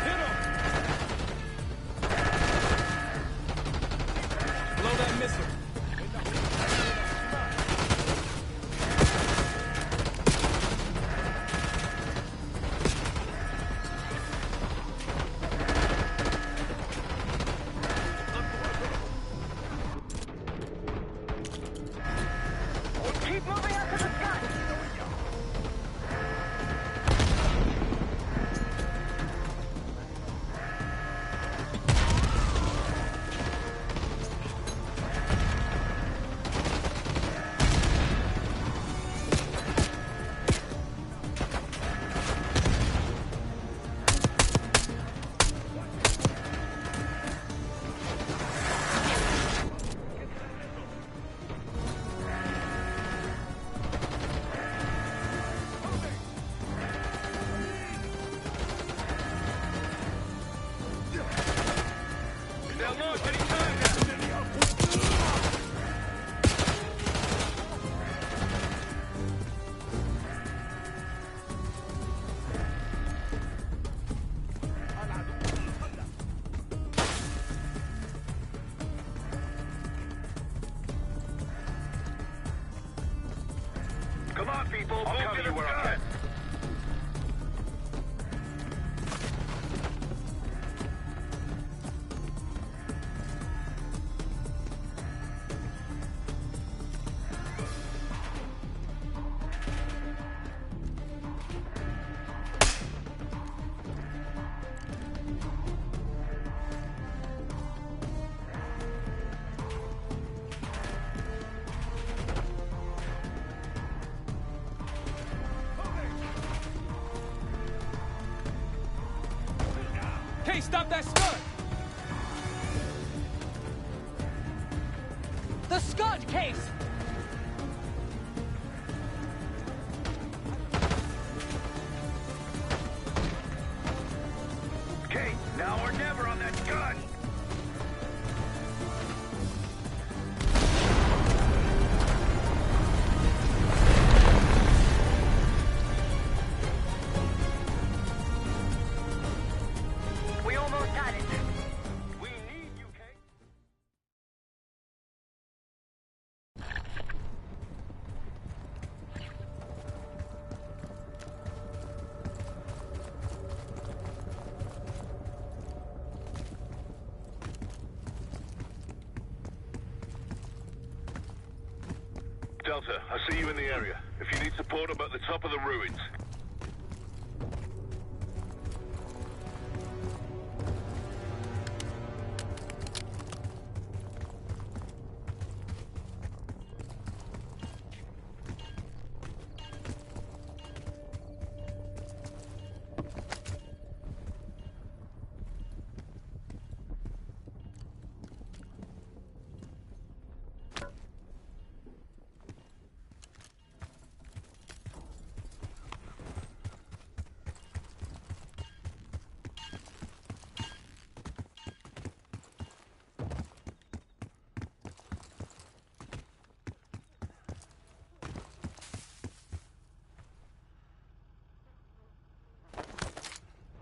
Hit him. Blow that missile. people. I'll cover you where I can. Hey, stop that scud! The Scud case! Kate, now or never on that gun! We almost had it. We need you, Kate. Delta, I see you in the area. If you need support, I'm at the top of the ruins.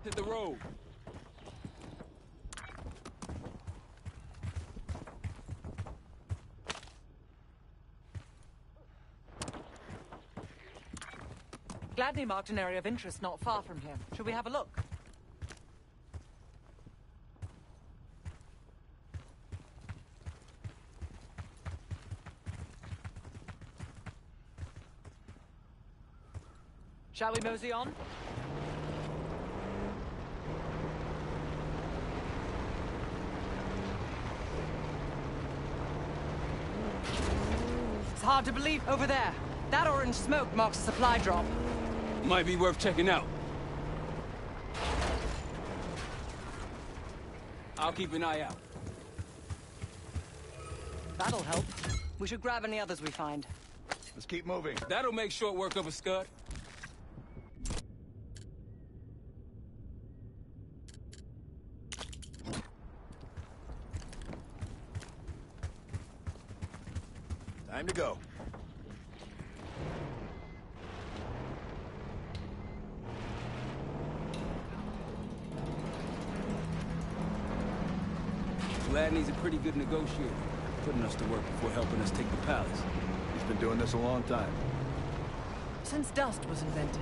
Hit the road. Gladney marked an area of interest not far from here. Should we have a look? Shall we mosey on? It's hard to believe. Over there. That orange smoke marks a supply drop. Might be worth checking out. I'll keep an eye out. That'll help. We should grab any others we find. Let's keep moving. That'll make short work of a scud. Time to go. Gladney's a pretty good negotiator, putting us to work before helping us take the palace. He's been doing this a long time. Since dust was invented.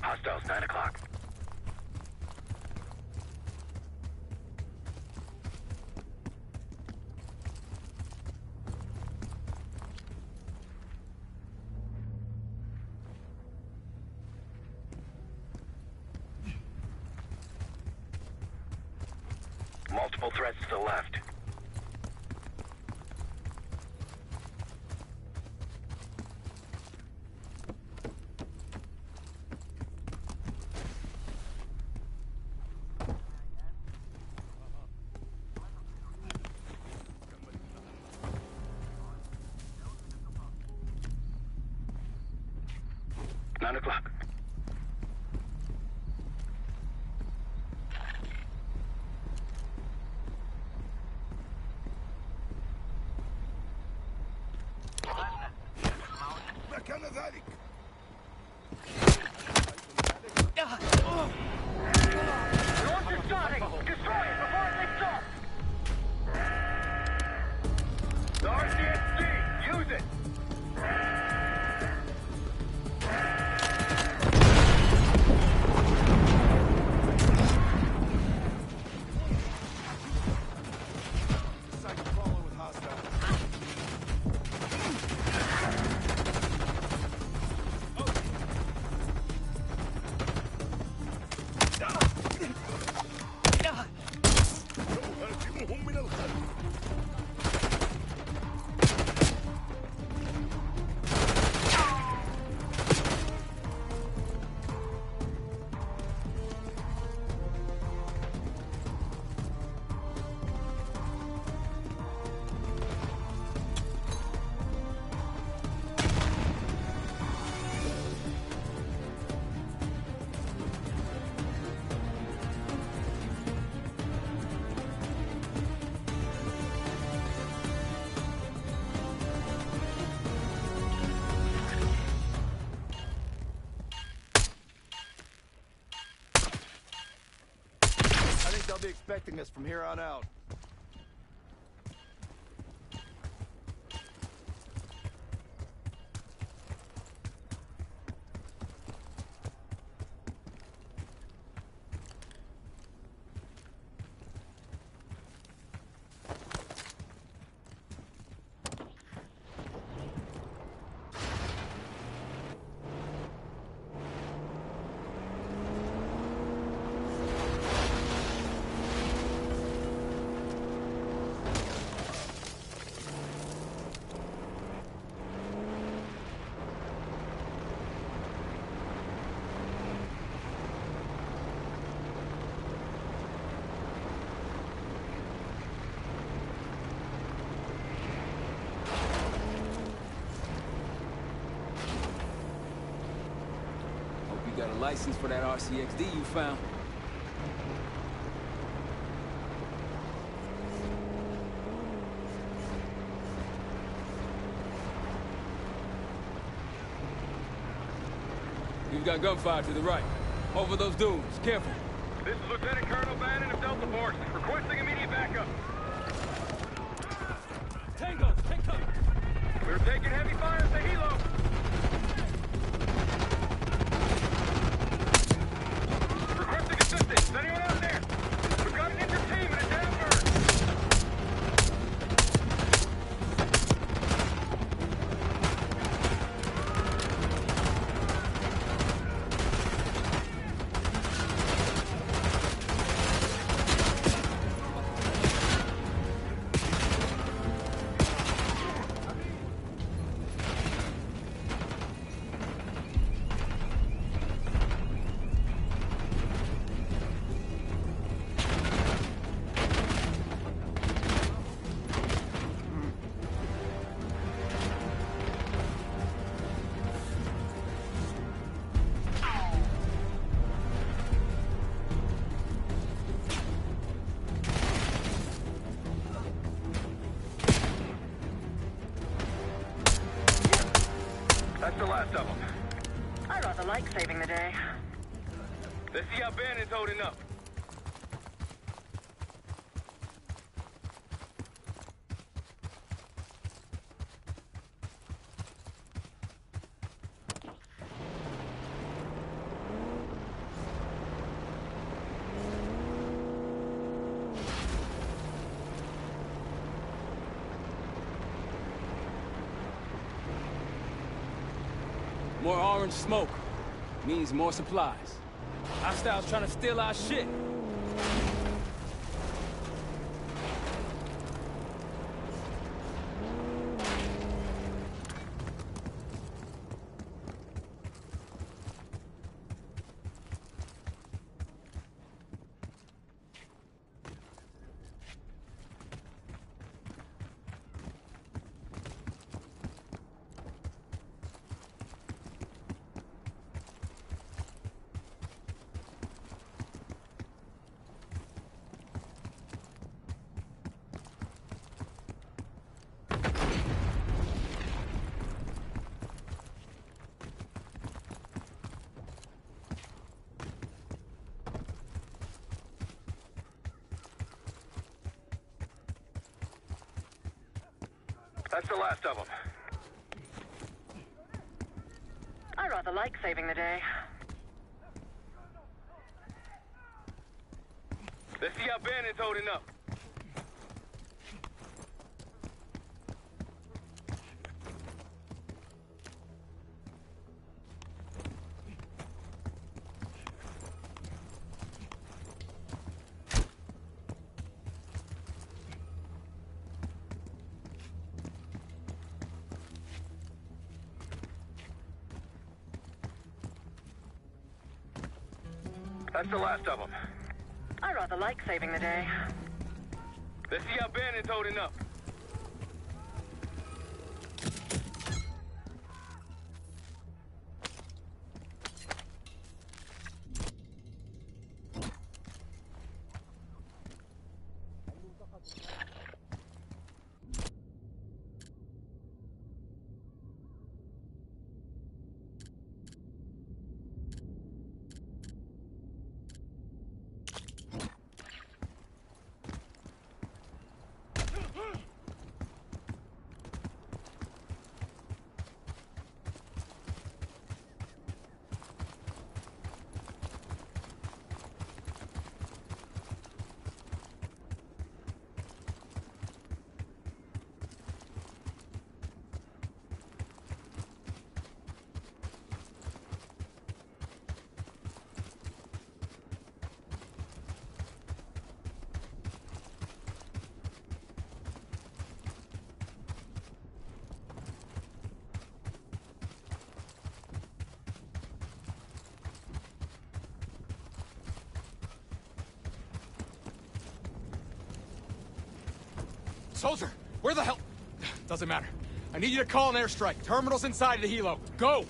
Hostiles 9 o'clock. Multiple threats to the left. Nine o'clock. مكان ذلك. Launcher's starting! Destroy it before it lifts off! The RCXD! Use it! نهاجمهم من الخلف. I think they'll be expecting us from here on out. Hope you got a license for that RCXD you found. You've got gunfire to the right. Over those dunes. Careful. This is Lieutenant Colonel Bannon of Delta Force, requesting immediate backup. Tango, take cover. We're taking heavy fire at the helo. Requesting assistance. Is anyone out there? We've got an injured team and a down bird. That's the last of them. I rather like saving the day. Let's see how Bannon's holding up. More orange smoke means more supplies. Hostiles trying to steal our shit. That's the last of them. I rather like saving the day. Let's see how Bannon's holding up. That's the last of them. I rather like saving the day. Let's see how Bannon's holding up. Soldier, where the hell? Doesn't matter. I need you to call an airstrike. Terminal's inside the helo. Go!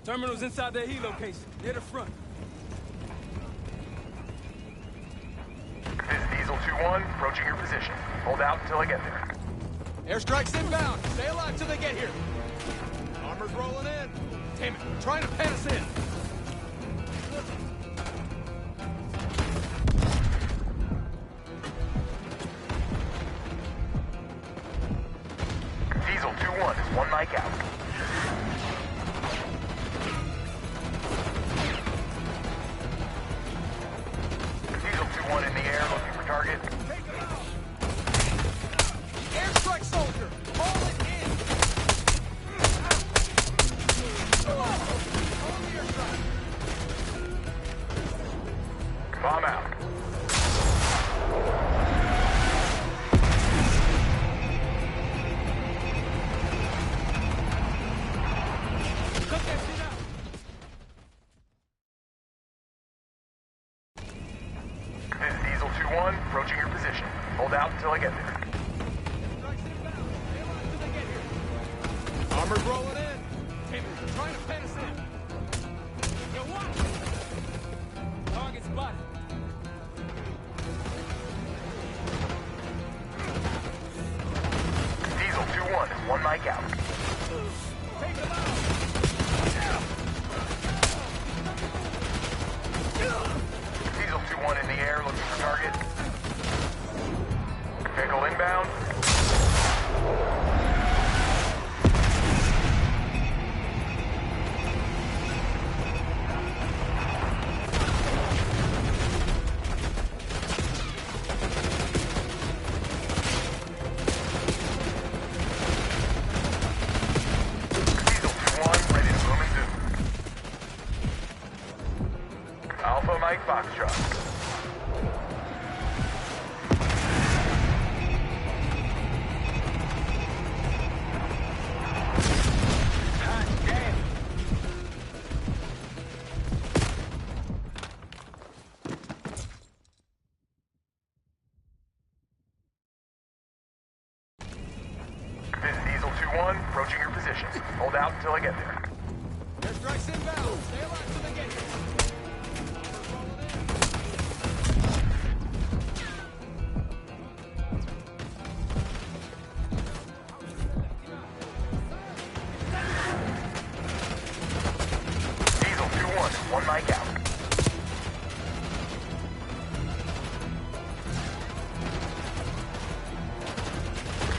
Terminal's inside the helo case, near the front. This is Diesel 2-1, approaching your position. Hold out until I get there. Airstrike's inbound. Stay alive till they get here. Armor's rolling in. Damn it, trying to pen us in. Diesel 2-1 is one mic out. Diesel 2-1 in the air, looking for target. Take him out! Airstrike, soldier! Haul it in! Hold the airstrike! Bomb out. This is Diesel 2-1, approaching your position. Hold out until I get there. Armor's rolling in. Damn it, trying to pen us in. Yo, what? Target spotted. Diesel 2-1 is one mic out. Take him out! Diesel 2-1 in the air, looking for target. Vehicle Mike Foxtrot. This is Diesel 2-1, approaching your position. Hold out until I get there. Airstrikes inbound. Stay alive till they get here. Diesel 2-1, one mic out.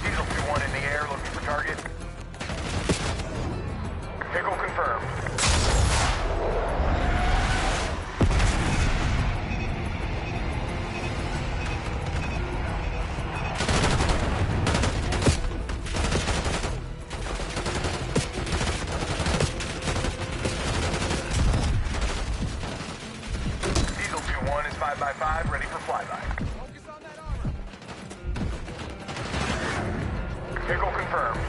Diesel 2-1 in the air, looking for target. Pickle confirmed. Diesel 2-1 is 5x5, ready for flyby. Pickle confirmed.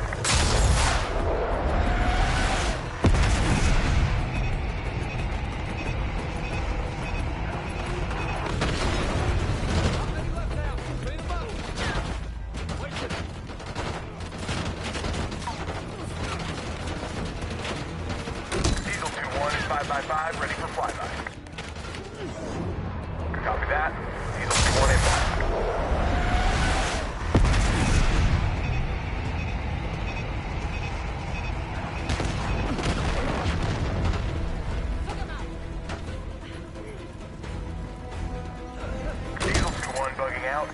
Diesel 2-1 is 5x5, ready for flyby. Copy that. Diesel 2-1 inbound. Diesel 2-1 bugging out.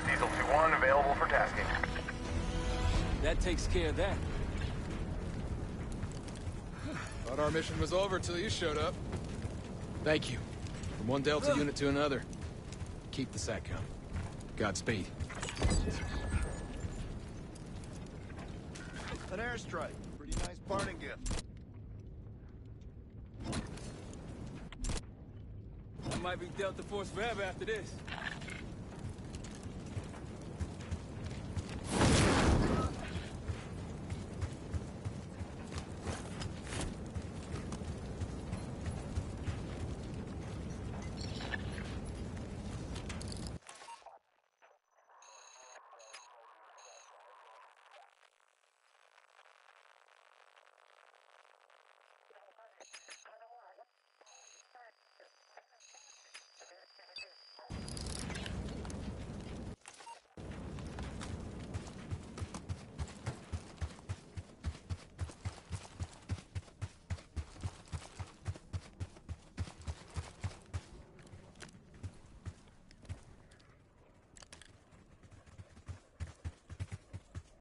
Diesel 2-1 available for tasking. That takes care of that. Thought our mission was over till you showed up. Thank you. From one Delta unit to another. Keep the SATCOM. Godspeed. An airstrike. Pretty nice parting gift. I might be Delta Force forever after this.